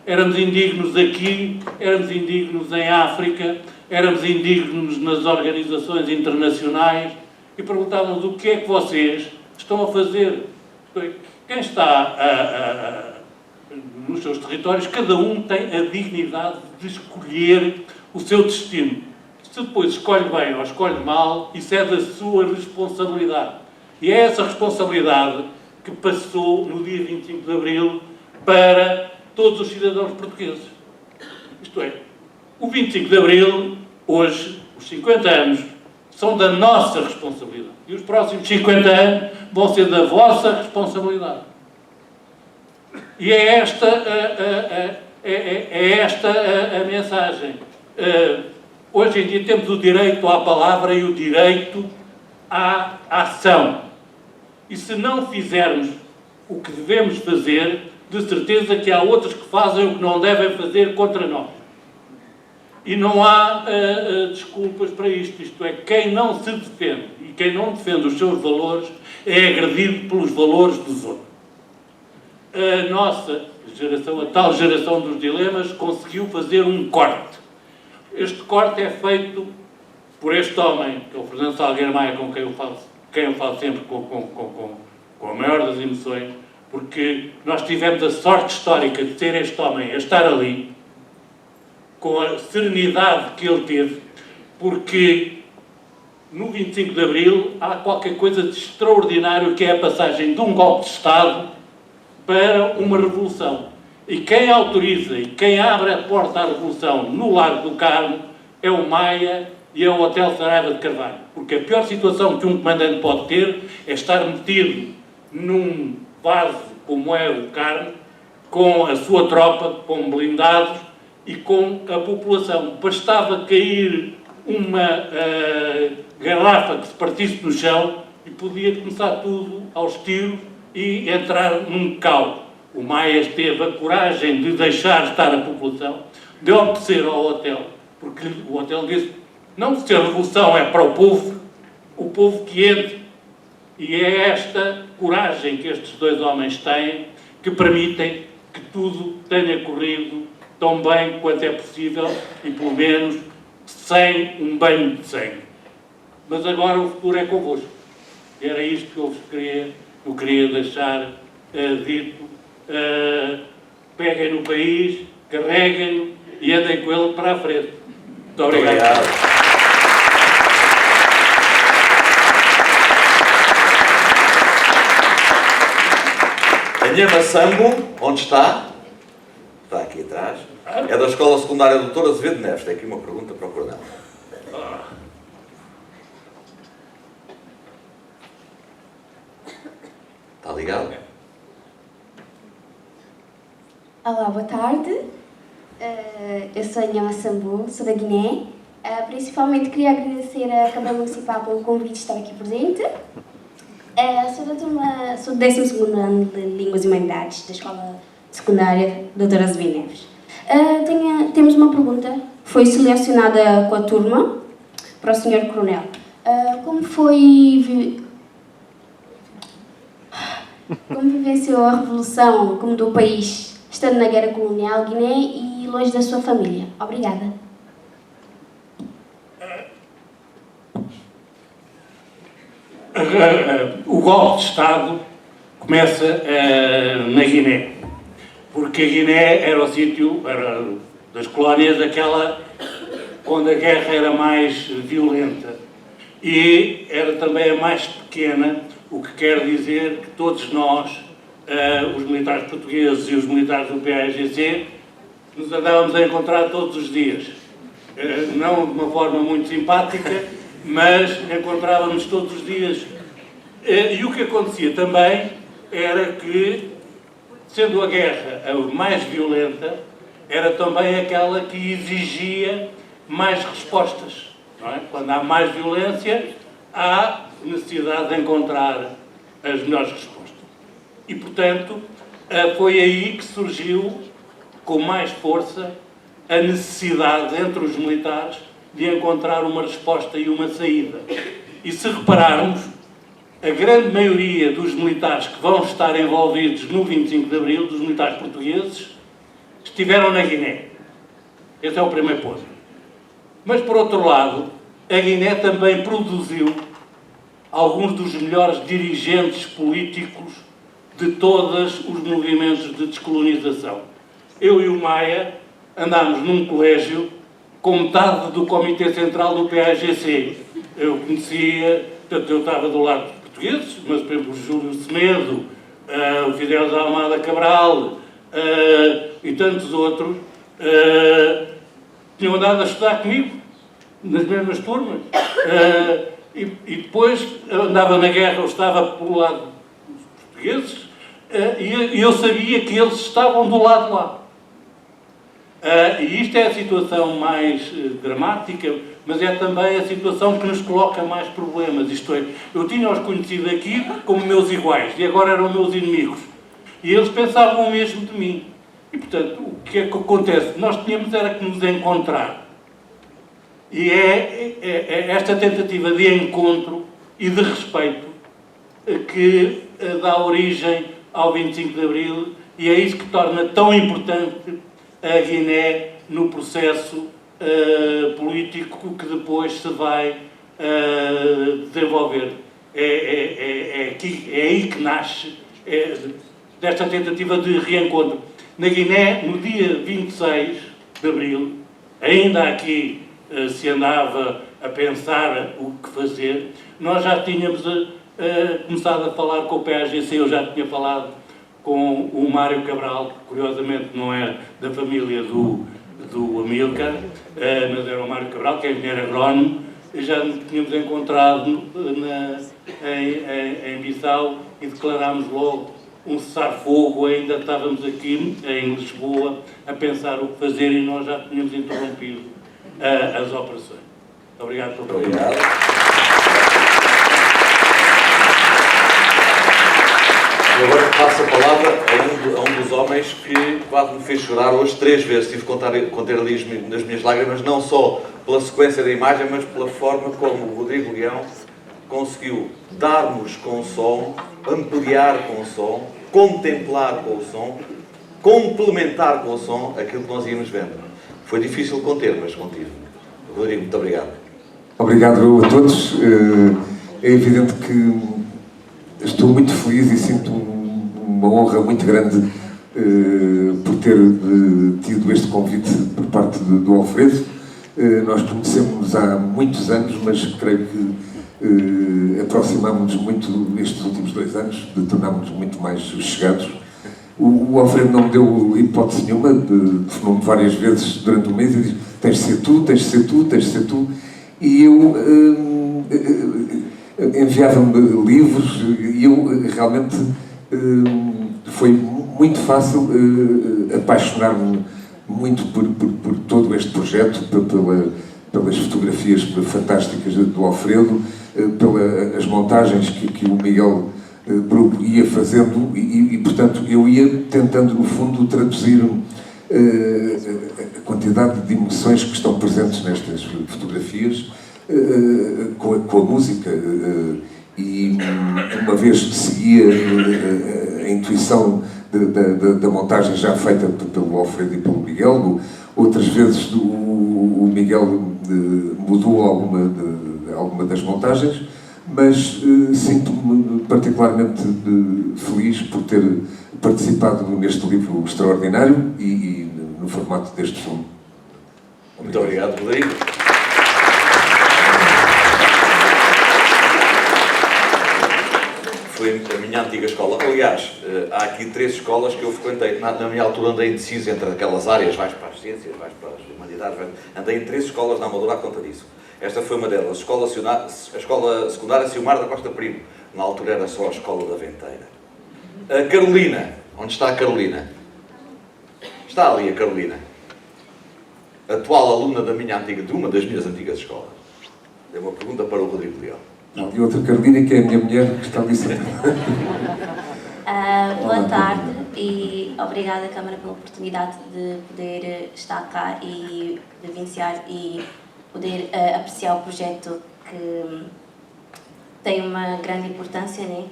Éramos indignos aqui, éramos indignos em África, éramos indignos nas organizações internacionais e perguntávamos o que é que vocês estão a fazer. Quem está nos seus territórios, cada um tem a dignidade de escolher o seu destino. Se depois escolhe bem ou escolhe mal, isso é da sua responsabilidade. E é essa responsabilidade que passou no dia 25 de Abril para todos os cidadãos portugueses. Isto é, o 25 de Abril, hoje, os 50 anos, são da nossa responsabilidade. E os próximos 50 anos vão ser da vossa responsabilidade. E é esta a mensagem. Hoje em dia temos o direito à palavra e o direito à ação. E se não fizermos o que devemos fazer, de certeza que há outros que fazem o que não devem fazer contra nós. E não há desculpas para isto. Isto é, quem não se defende e quem não defende os seus valores é agredido pelos valores dos outros. A nossa geração, a tal geração dos dilemas, conseguiu fazer um corte. Este corte é feito por este homem, que é o Fernando Salgueiro Maia, com quem eu falo sempre com a maior das emoções, porque nós tivemos a sorte histórica de ter este homem a estar ali, com a serenidade que ele teve, porque no 25 de Abril há qualquer coisa de extraordinário, que é a passagem de um golpe de Estado para uma revolução. E quem autoriza e quem abre a porta à revolução no Largo do Carmo é o Maia e é o Hotel Saraiva de Carvalho. Porque a pior situação que um comandante pode ter é estar metido num vaso como é o Carmo, com a sua tropa, com blindados e com a população. Bastava cair uma garrafa que se partisse no chão e podia começar tudo aos tiros e entrar num caos. O Maia teve a coragem de deixar estar a população, de obedecer ao hotel, porque o hotel disse: não, se a revolução é para o povo que entre. E é esta coragem que estes dois homens têm que permitem que tudo tenha corrido tão bem quanto é possível e, pelo menos, sem um banho de sangue. Mas agora o futuro é convosco. Era isto que eu vos queria deixar dito. Peguem no país, carreguem-no e andem com ele para a frente. Muito obrigado. A Nhama Sambo, onde está? Está aqui atrás. É da Escola Secundária Doutor Azevedo Neves. Tem aqui uma pergunta para o Coronel. Obrigado. Olá, boa tarde. Eu sou a Nhama Sambu, sou da Guiné. Principalmente queria agradecer à Câmara Municipal pelo convite de estar aqui presente. Sou do 12º ano de Línguas e Humanidades da Escola Secundária Doutora Azevedo Neves. Temos uma pergunta, foi selecionada com a turma para o Sr. Coronel. Como vivenciou a Revolução como do país, estando na Guerra Colonial Guiné e longe da sua família? Obrigada. O golpe de Estado começa na Guiné, porque a Guiné era o sítio das colónias, onde a guerra era mais violenta e era também a mais pequena, o que quer dizer que todos nós, os militares portugueses e os militares do PAIGC, nos andávamos a encontrar todos os dias. Não de uma forma muito simpática, mas encontrávamos todos os dias. E o que acontecia também era que, sendo a guerra a mais violenta, era também aquela que exigia mais respostas. Não é? Quando há mais violência, há necessidade de encontrar as melhores respostas. E, portanto, foi aí que surgiu, com mais força, a necessidade entre os militares de encontrar uma resposta e uma saída. E se repararmos, a grande maioria dos militares que vão estar envolvidos no 25 de Abril, dos militares portugueses, estiveram na Guiné. Esse é o primeiro ponto. Mas, por outro lado, a Guiné também produziu alguns dos melhores dirigentes políticos de todos os movimentos de descolonização. Eu e o Maia andámos num colégio com metade do Comitê Central do PAIGC. Eu conhecia, portanto, eu estava do lado dos portugueses, mas, por exemplo, o Júlio Semedo, o Fidel da Almada Cabral e tantos outros tinham andado a estudar comigo, nas mesmas turmas. E depois andava na guerra, eu estava pelo lado dos portugueses, e eu sabia que eles estavam do lado lá. E isto é a situação mais dramática, mas é também a situação que nos coloca mais problemas. Isto é, eu tinha-os conhecido aqui como meus iguais, e agora eram meus inimigos. E eles pensavam o mesmo de mim. E, portanto, o que é que acontece? Nós tínhamos era que nos encontrar. E é esta tentativa de encontro e de respeito que dá origem ao 25 de Abril, e é isso que torna tão importante a Guiné no processo político que depois se vai desenvolver. É aí que nasce desta tentativa de reencontro. Na Guiné, no dia 26 de Abril, ainda aqui se andava a pensar o que fazer, nós já tínhamos começado a falar com o PAIGC, eu já tinha falado com o Mário Cabral, que curiosamente não é da família do Amílcar, mas era o Mário Cabral, que é engenheiro agrónomo, e já nos tínhamos encontrado em Bissau e declarámos logo um cessar-fogo. Ainda estávamos aqui em Lisboa a pensar o que fazer e nós já tínhamos interrompido as operações. Obrigado pela pergunta. Eu agora passo a palavra a um dos homens que quase me fez chorar hoje 3 vezes. Tive que conter ali as minhas lágrimas, não só pela sequência da imagem, mas pela forma como o Rodrigo Leão conseguiu dar-nos com o som, ampliar com o som, contemplar com o som, complementar com o som aquilo que nós íamos vendo. Foi difícil conter, mas contive. Rodrigo, muito obrigado. Obrigado a todos. É evidente que estou muito feliz e sinto uma honra muito grande por ter tido este convite por parte do Alfredo. Nós conhecemos há muitos anos, mas creio que aproximámos-nos muito estes últimos 2 anos, tornámos-nos muito mais chegados. O Alfredo não me deu hipótese nenhuma, telefonou-me várias vezes durante o mês e disse: tens de ser tu, tens de ser tu, tens de ser tu. E eu enviava-me livros e eu realmente foi muito fácil apaixonar-me muito por todo este projeto, pelas fotografias fantásticas do Alfredo, pelas montagens que o Miguel ia fazendo e, portanto, eu ia tentando, no fundo, traduzir a quantidade de emoções que estão presentes nestas fotografias com a música. E uma vez seguia a intuição da montagem já feita pelo Alfredo e pelo Miguel, outras vezes o Miguel mudou alguma das montagens, mas sinto-me particularmente feliz por ter participado neste livro extraordinário e no formato deste filme. Muito obrigado, Rodrigo. Foi a minha antiga escola. Aliás, há aqui 3 escolas que eu frequentei. Na minha altura andei indeciso entre aquelas áreas, vais para as ciências, vais para as humanidades, andei em 3 escolas na Amadora à conta disso. Esta foi uma delas, a Escola Secundária Silmar da Costa Primo. Na altura era só a Escola da Venteira. A Carolina, onde está a Carolina? Está ali a Carolina. Atual aluna de uma das minhas antigas escolas. É uma pergunta para o Rodrigo Leão. E outra Carolina, que é a minha mulher, que está ali sentada. Boa tarde e obrigada, Câmara, pela oportunidade de poder estar cá e vivenciar e poder apreciar o projeto que tem uma grande importância, né?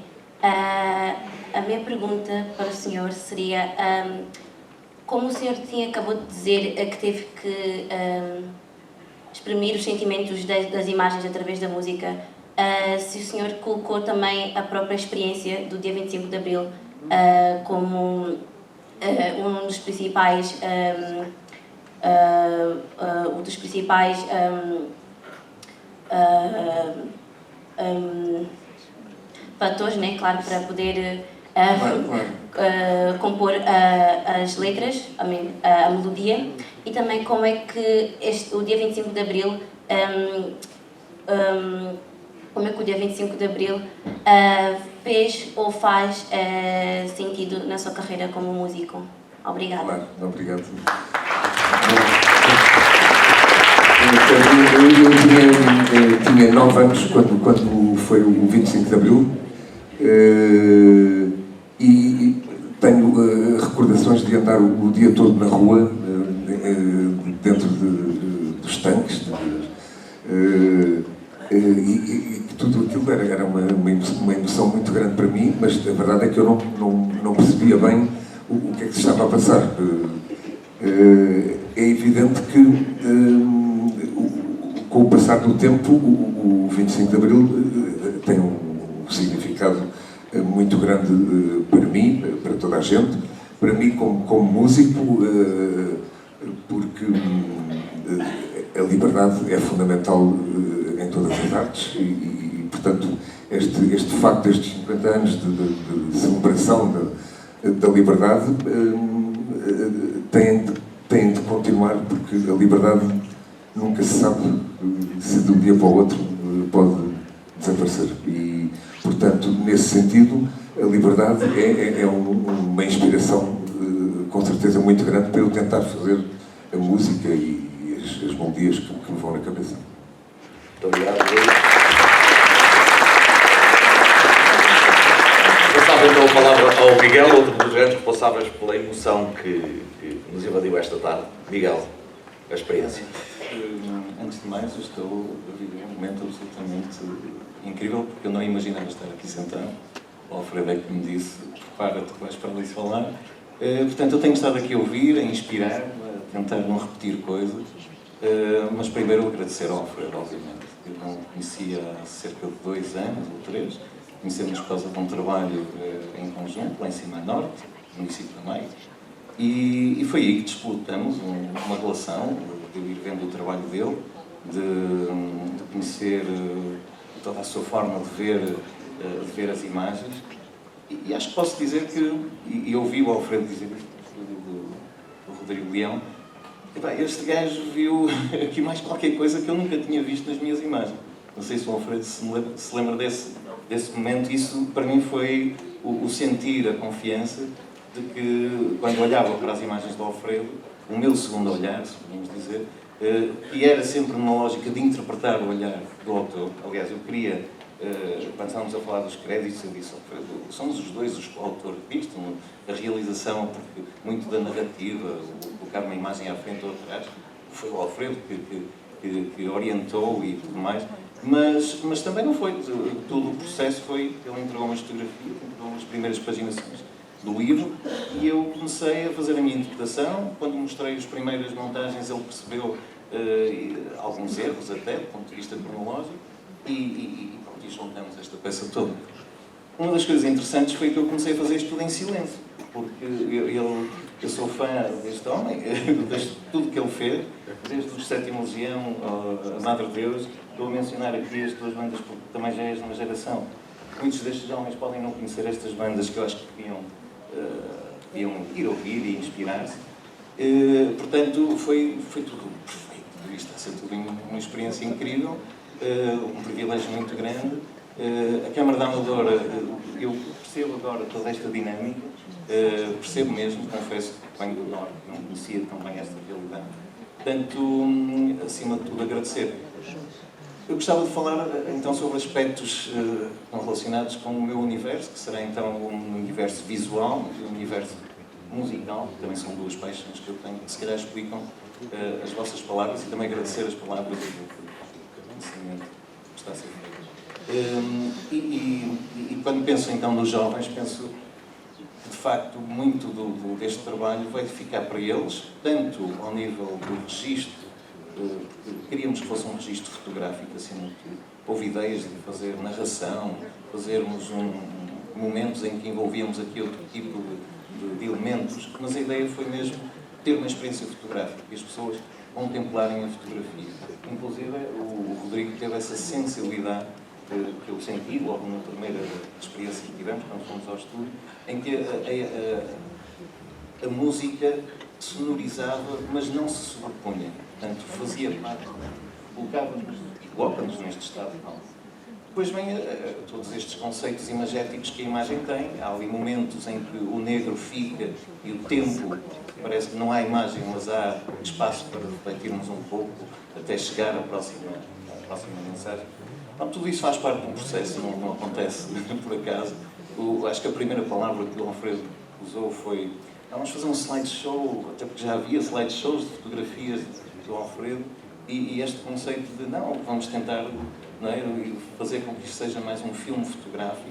A minha pergunta para o senhor seria, como o senhor acabou de dizer que teve que exprimir os sentimentos das imagens através da música, se o senhor colocou também a própria experiência do dia 25 de Abril como um dos principais fatores, né, claro, para poder compor as letras, a melodia, e também como é que o dia 25 de Abril como é que o dia 25 de Abril fez ou faz sentido na sua carreira como músico? Obrigada. Claro, obrigado. Eu tinha 9 anos quando foi o 25 de Abril e tenho recordações de andar o dia todo na rua, dentro dos tanques, e tudo aquilo era uma emoção muito grande para mim, mas a verdade é que eu não percebia bem o que é que se estava a passar. É evidente que com o passar do tempo o 25 de Abril tem um significado muito grande para mim, para toda a gente, para mim como músico, porque a liberdade é fundamental em todas as artes e portanto, este facto destes 50 anos de celebração da liberdade tem de continuar, porque a liberdade nunca se sabe se de um dia para o outro pode desaparecer. E, portanto, nesse sentido, a liberdade é uma inspiração com certeza muito grande para eu tentar fazer a música e as melodias que me vão na cabeça. Muito obrigado, Luís. Passava então a palavra ao Miguel, outro dos grandes responsáveis pela emoção que nos invadiu esta tarde. Miguel, a experiência. Antes de mais, eu estou a viver um momento absolutamente incrível, porque eu não imaginava estar aqui sentado. O Alfredo é que me disse, prepara-te, vais para ali falar. Portanto, eu tenho estado aqui a ouvir, a inspirar, a tentar não repetir coisas. Mas primeiro agradecer ao Alfredo, obviamente. Eu não o conhecia há cerca de 2 anos ou 3. Conhecemos por causa de um trabalho em conjunto, lá em cima a norte, no município da Maia. E foi aí que disputamos uma relação, de eu ir vendo o trabalho dele, de conhecer toda a sua forma de ver as imagens. E acho que posso dizer que, e ouvi o Alfredo dizer do Rodrigo Leão, este gajo viu aqui mais qualquer coisa que eu nunca tinha visto nas minhas imagens. Não sei se o Alfredo se lembra desse momento. Isso, para mim, foi o sentir, a confiança de que, quando olhava para as imagens do Alfredo, o meu segundo olhar, se podemos dizer, e era sempre numa lógica de interpretar o olhar do autor. Aliás, eu queria, quando estávamos a falar dos créditos, eu disse, Alfredo, somos os dois os autor disto, a realização, porque muito da narrativa, colocar uma imagem à frente ou atrás, foi o Alfredo que orientou e tudo mais, mas também não foi. Todo o processo foi, ele entregou umas fotografias, entregou as primeiras paginações do livro, e eu comecei a fazer a minha interpretação. Quando mostrei as primeiras montagens, ele percebeu alguns erros até, do ponto de vista cronológico, e juntamos esta peça toda. Uma das coisas interessantes foi que eu comecei a fazer isto tudo em silêncio, porque eu sou fã deste homem, de tudo que ele fez, desde o Sétimo Legião, a Madre Deus. Estou a mencionar aqui as duas bandas porque também já és de uma geração. Muitos destes homens podem não conhecer estas bandas que eu acho que deviam ir ouvir e inspirar-se. Portanto, foi tudo perfeito. Isto está a ser tudo uma experiência incrível, um privilégio muito grande. A Câmara da Amadora, eu percebo agora toda esta dinâmica, percebo mesmo, confesso que venho do Norte, não conhecia tão bem esta realidade. Portanto, acima de tudo, agradecer. Eu gostava de falar então sobre aspectos relacionados com o meu universo, que será então um universo visual e um universo musical, que também são duas paixões que eu tenho, que se calhar explicam as vossas palavras, e também agradecer as palavras do conhecimento que está a ser feito. E quando penso então nos jovens, penso que de facto muito deste trabalho vai ficar para eles, tanto ao nível do registro. Queríamos que fosse um registro fotográfico, acima de tudo. Houve ideias de fazer narração, fazermos momentos em que envolvíamos aqui outro tipo de elementos, mas a ideia foi mesmo ter uma experiência fotográfica e as pessoas contemplarem a fotografia. Inclusive, o Rodrigo teve essa sensibilidade que eu senti logo na primeira experiência que tivemos, quando fomos ao estúdio, em que a música sonorizava, mas não se sobrepunha. Portanto, fazia parte, coloca-nos neste estado de alma. Depois vem todos estes conceitos imagéticos que a imagem tem. Há ali momentos em que o negro fica e o tempo, parece que não há imagem, mas há espaço para refletirmos um pouco até chegar à próxima mensagem. Então, tudo isso faz parte de um processo, não acontece por acaso. Acho que a primeira palavra que o Alfredo usou foi: vamos fazer um slideshow, até porque já havia slideshows de fotografias do Alfredo, e este conceito de vamos tentar, não é, fazer com que isto seja mais um filme fotográfico,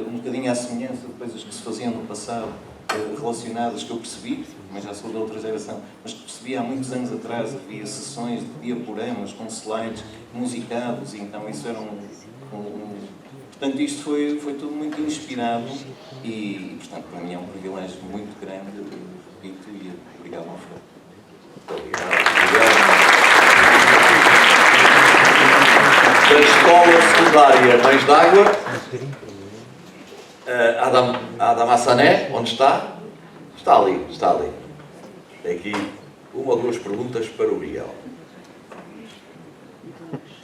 um bocadinho à semelhança de coisas que se faziam no passado, relacionadas, que eu percebi, mas já sou de outra geração, mas que percebi há muitos anos atrás. Havia sessões de diaporamas com slides musicados, e então isso era Portanto, isto foi tudo muito inspirado e, portanto, para mim é um privilégio muito grande, repito, e obrigado, Alfredo. Da Escola Secundária Mães d'Água, Adam Hassané, onde está? Está ali. Tem aqui uma ou duas perguntas para o Miguel.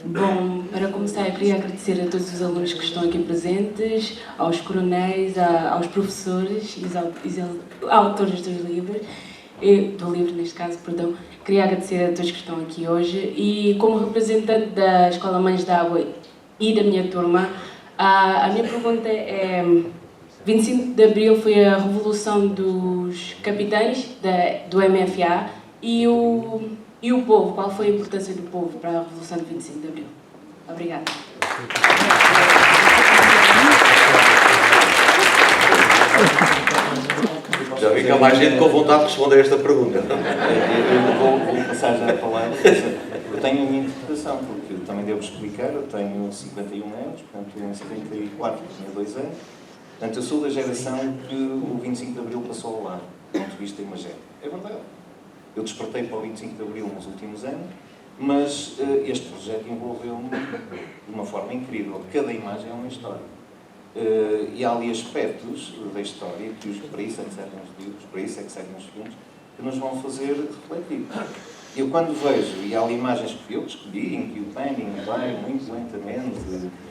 Bom, para começar, eu queria agradecer a todos os alunos que estão aqui presentes, aos coronéis, aos professores e aos autores dos livros, neste caso, perdão. Queria agradecer a todos que estão aqui hoje e, como representante da Escola Mães d'Água e da minha turma, a minha pergunta é: 25 de Abril foi a revolução dos capitães do MFA e o povo, qual foi a importância do povo para a Revolução de 25 de Abril? Obrigada. Já vi que há mais gente com vontade de responder a esta pergunta. Eu vou passar já a palavra. Eu tenho a minha interpretação, porque eu também devo explicar. Eu tenho 51 anos, portanto, em 74 tinha 2 anos. Portanto, eu sou da geração que o 25 de Abril passou ao lado, do ponto de vista imagético. É verdade. Eu despertei para o 25 de Abril nos últimos anos, mas este projeto envolveu-me de uma forma incrível. Cada imagem é uma história. E há ali aspectos da história que para isso é que servem os livros, para isso é que servem os filmes, que nos vão fazer refletir. eu quando vejo, e há imagens que eu escolhi, em que o timing vai muito lentamente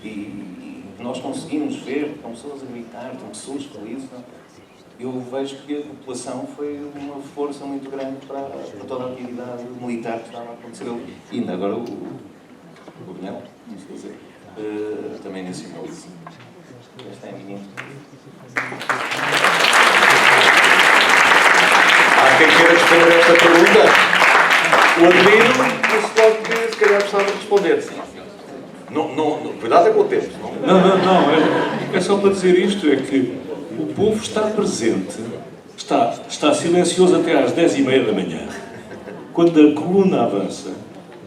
e nós conseguimos ver, estão pessoas a gritar, estão pessoas felizes, eu vejo que a população foi uma força muito grande para toda a atividade militar que estava a acontecer ali. E ainda agora o Coronel, vamos dizer, também mencionou isso. Esta é a minha. Há quem queira responder a esta pergunta? O Adelino disse logo que se calhar precisava responder. Cuidado é com o tempo. Não. É só para dizer isto, é que o povo está presente, está silencioso até às 10h30 da manhã. Quando a coluna avança,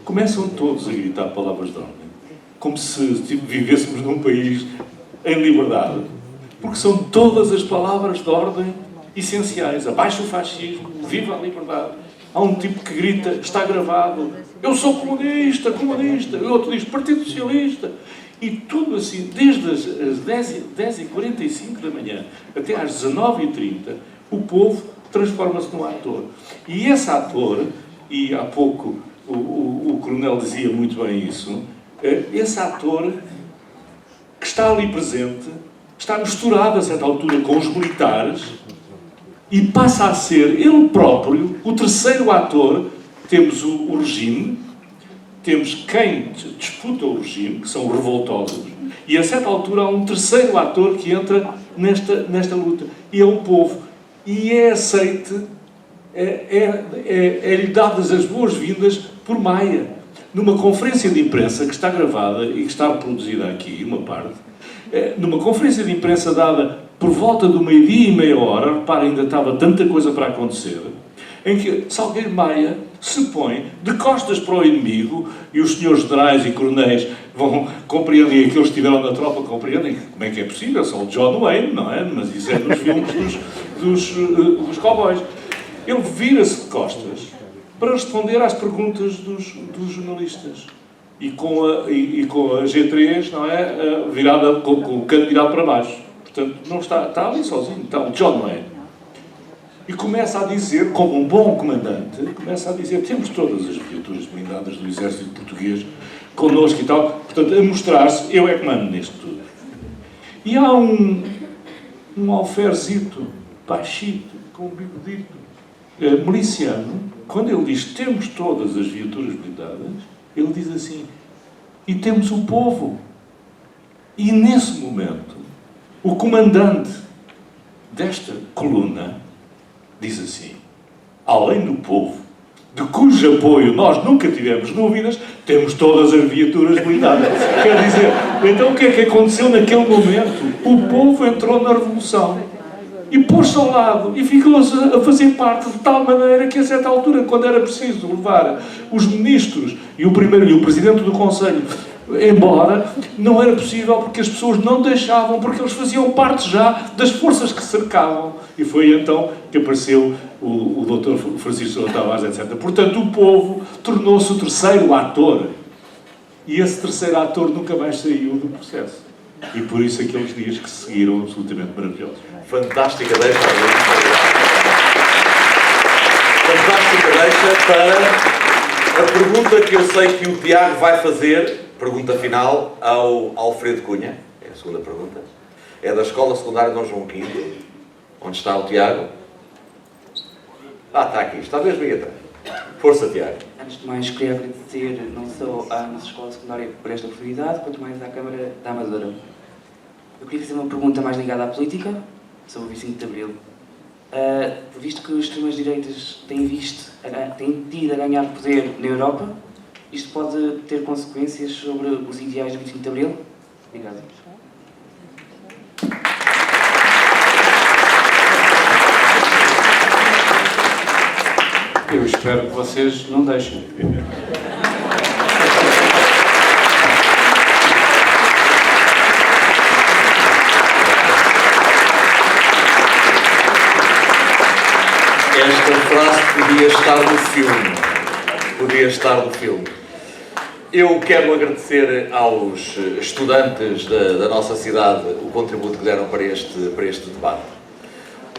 começam todos a gritar palavras de ordem, como se vivêssemos num país em liberdade, porque são todas as palavras de ordem essenciais. Abaixo o fascismo, viva a liberdade. Há um tipo que grita, está gravado, eu sou comunista, e o outro diz Partido Socialista. E tudo assim, desde as 10h45 da manhã até às 19h30, o povo transforma-se num ator. E esse ator, e há pouco o Coronel dizia muito bem isso, esse ator que está ali presente, está misturado a certa altura com os militares e passa a ser ele próprio o terceiro ator. Temos o regime, temos quem disputa o regime, que são revoltosos, e a certa altura há um terceiro ator que entra nesta luta, e é o povo. E é aceite, é-lhe dadas as boas-vindas por Maia. Numa conferência de imprensa que está gravada e que está reproduzida aqui, uma parte, numa conferência de imprensa dada por volta do 12h30, repara, ainda estava tanta coisa para acontecer, em que Salgueiro Maia se põe de costas para o inimigo, e os senhores generais e coronéis compreendem, aqueles que estiveram na tropa compreendem como é que é possível, são o John Wayne, não é? Mas isso é nos filmes dos cowboys. Ele vira-se de costas para responder às perguntas dos jornalistas. E com a G3, não é? Virada, com o canto virado para baixo. Portanto, não está ali sozinho, está o John Wayne. E começa a dizer, como um bom comandante, começa a dizer, temos todas as viaturas blindadas do exército português connosco e tal, portanto, a mostrar-se, eu é que mando nisto tudo. E há um alferzito, baixito, com um bigodito, miliciano, quando ele diz, temos todas as viaturas blindadas, ele diz assim, e temos o povo. E nesse momento, o comandante desta coluna diz assim, além do povo, de cujo apoio nós nunca tivemos dúvidas, temos todas as viaturas blindadas. Quer dizer, então o que é que aconteceu naquele momento? O povo entrou na revolução e pôs-se ao lado e ficou a fazer parte de tal maneira que a certa altura, quando era preciso levar os ministros e o presidente do Conselho embora, não era possível porque as pessoas não deixavam, porque eles faziam parte já das forças que cercavam. E foi então que apareceu o Dr. Francisco Sousa Tavares, etc. Portanto, o povo tornou-se o terceiro ator. E esse terceiro ator nunca mais saiu do processo. E por isso aqueles dias que se seguiram absolutamente maravilhosos. Fantástica deixa. Fantástica deixa para a pergunta que eu sei que o Tiago vai fazer, pergunta final, ao Alfredo Cunha. É a segunda pergunta. É da Escola Secundária Dom João V. Onde está o Tiago? Está aqui. Está mesmo aí atrás. Força, Tiago. Antes de mais, queria agradecer não só à nossa escola secundária por esta oportunidade, quanto mais à Câmara da Amadora. Eu queria fazer uma pergunta mais ligada à política, sobre o 25 de Abril. Visto que as extremas-direitas têm tido a ganhar poder na Europa, isto pode ter consequências sobre os ideais do 25 de Abril? Obrigado. Eu espero que vocês não deixem. Esta frase podia estar no filme. Podia estar no filme. Eu quero agradecer aos estudantes da nossa cidade o contributo que deram para este debate.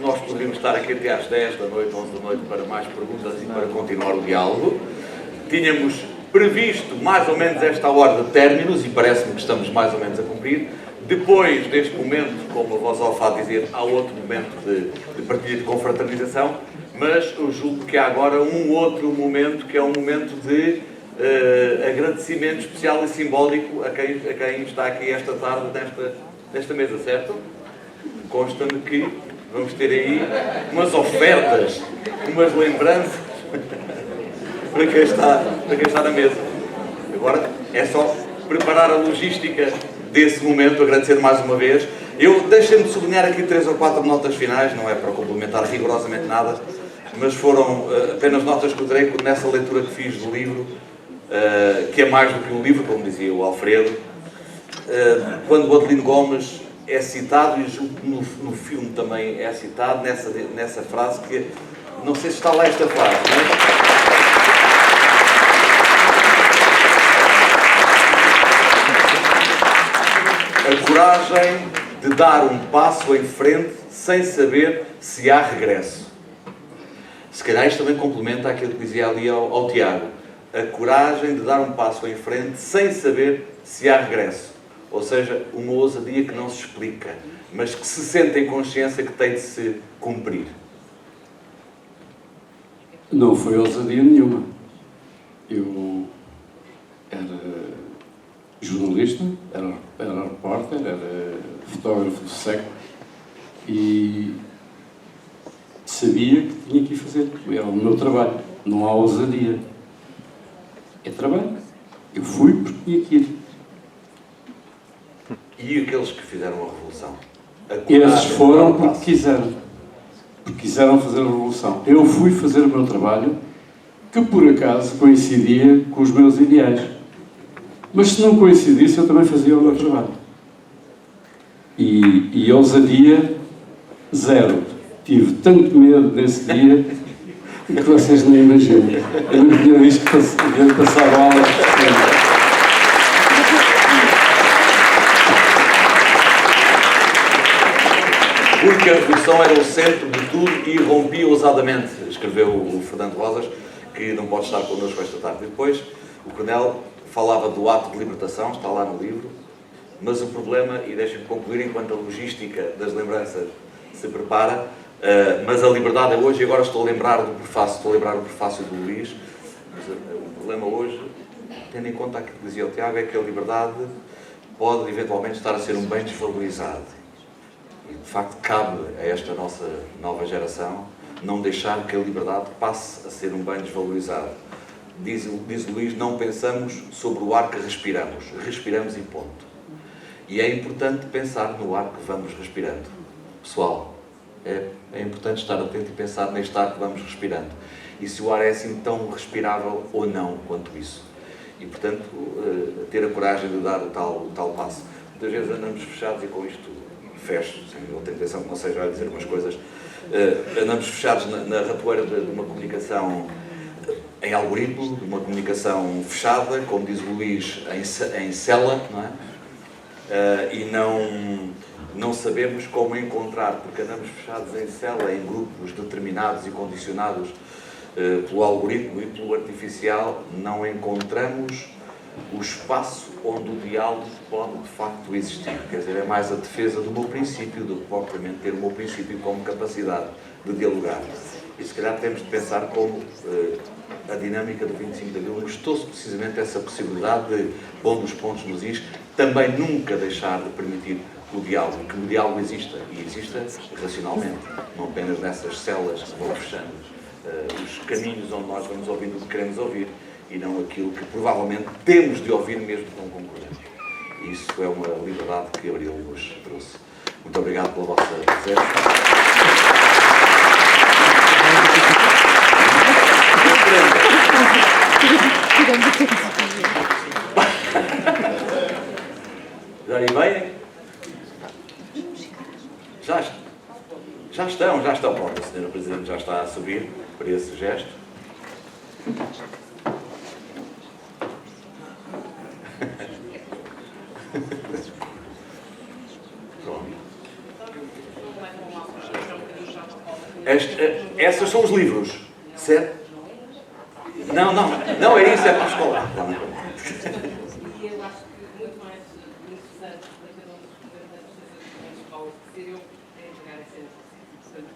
Nós poderíamos estar aqui até às 10 da noite, 11 da noite, para mais perguntas e para continuar o diálogo. Tínhamos previsto mais ou menos esta hora de términos e parece-me que estamos mais ou menos a cumprir. Depois deste momento, como a voz off há de dizer, há outro momento de partilha de confraternização, mas eu julgo que há agora um outro momento, que é um momento de agradecimento especial e simbólico a quem está aqui esta tarde nesta mesa, certo? Consta-me que vamos ter aí umas ofertas, umas lembranças para quem está na mesa. Agora é só preparar a logística desse momento, agradecendo mais uma vez. Deixem-me sublinhar aqui 3 ou 4 notas finais, não é para complementar rigorosamente nada, mas foram apenas notas que eu terei nessa leitura que fiz do livro, que é mais do que um livro, como dizia o Alfredo. Quando o Adelino Gomes é citado, e julgo que no filme também é citado, nessa frase que, não sei se está lá esta frase, não é? A coragem de dar um passo em frente sem saber se há regresso. Se calhar isto também complementa aquilo que dizia ali ao Tiago. A coragem de dar um passo em frente sem saber se há regresso. Ou seja, uma ousadia que não se explica, mas que se sente em consciência que tem de se cumprir. Não foi ousadia nenhuma. Eu era jornalista, era repórter, era fotógrafo do século e sabia que tinha que ir fazer. Era o meu trabalho. Não há ousadia. É trabalho. Eu fui porque tinha que ir. E aqueles que fizeram a revolução? Eles foram porque quiseram. Porque quiseram fazer a revolução. Eu fui fazer o meu trabalho, que por acaso coincidia com os meus ideais. Mas se não coincidisse, eu também fazia o meu trabalho. E ousadia, zero. Tive tanto medo nesse dia que vocês nem imaginam. Eu não tinha visto que passava aulas. Porque a revolução era o centro de tudo e rompia ousadamente, escreveu o Fernando Rosas, que não pode estar connosco esta tarde. E depois, o Coronel falava do ato de libertação, está lá no livro, mas o problema, e deixem-me concluir enquanto a logística das lembranças se prepara, mas a liberdade é hoje, e agora estou a lembrar o prefácio do Luís, mas o problema hoje, tendo em conta aquilo que dizia o Tiago, é que a liberdade pode eventualmente estar a ser um bem desvalorizado. E, de facto, cabe a esta nossa nova geração não deixar que a liberdade passe a ser um bem desvalorizado. Diz o Luís, não pensamos sobre o ar que respiramos, respiramos e ponto. E é importante pensar no ar que vamos respirando. Pessoal, é importante estar atento e pensar neste ar que vamos respirando. E se o ar é assim tão respirável ou não quanto isso. E, portanto, ter a coragem de dar o tal passo. Muitas vezes andamos fechados e com isto fecho, sem outra intenção que não seja a dizer umas coisas, andamos fechados na ratoeira de uma comunicação em algoritmo, de uma comunicação fechada, como diz o Luís, em cela, não é? E não sabemos como encontrar, porque andamos fechados em cela, em grupos determinados e condicionados pelo algoritmo e pelo artificial, não encontramos o espaço onde o diálogo pode de facto existir. Quer dizer, é mais a defesa do meu princípio do que propriamente ter o meu princípio como capacidade de dialogar. E se calhar temos de pensar como a dinâmica do 25 de Abril nos trouxe precisamente essa possibilidade de, pondo os pontos nos is, também nunca deixar de permitir o diálogo, que o diálogo exista, e exista racionalmente, não apenas nessas celas que vão fechando os caminhos onde nós vamos ouvindo o que queremos ouvir, e não aquilo que provavelmente temos de ouvir mesmo com concordância. Isso é uma liberdade que Abril nos trouxe. Muito obrigado pela vossa presença. Já aí bem? Já estão. Pronto, a Sra. Presidente já está a subir para esse gesto. Essas são os livros, certo? Não, é isso, é para a escola. E eu acho que muito mais interessante para cada um dos representantes das escolas que ser eu é entregar essa educação. Portanto,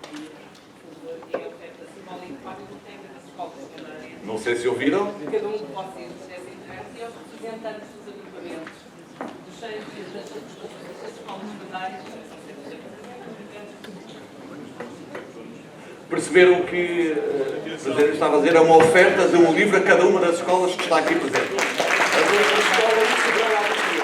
é a oferta simbólica para a biblioteca das escolas secundárias. Não sei se ouviram. Cada um de vocês essa entrega e aos representantes dos agrupamentos, dos seis das escolas secundárias, Perceberam que o Presidente estava a dizer, é uma oferta de um livro a cada uma das escolas que está aqui presente. As outras escolas receberão a oportunidade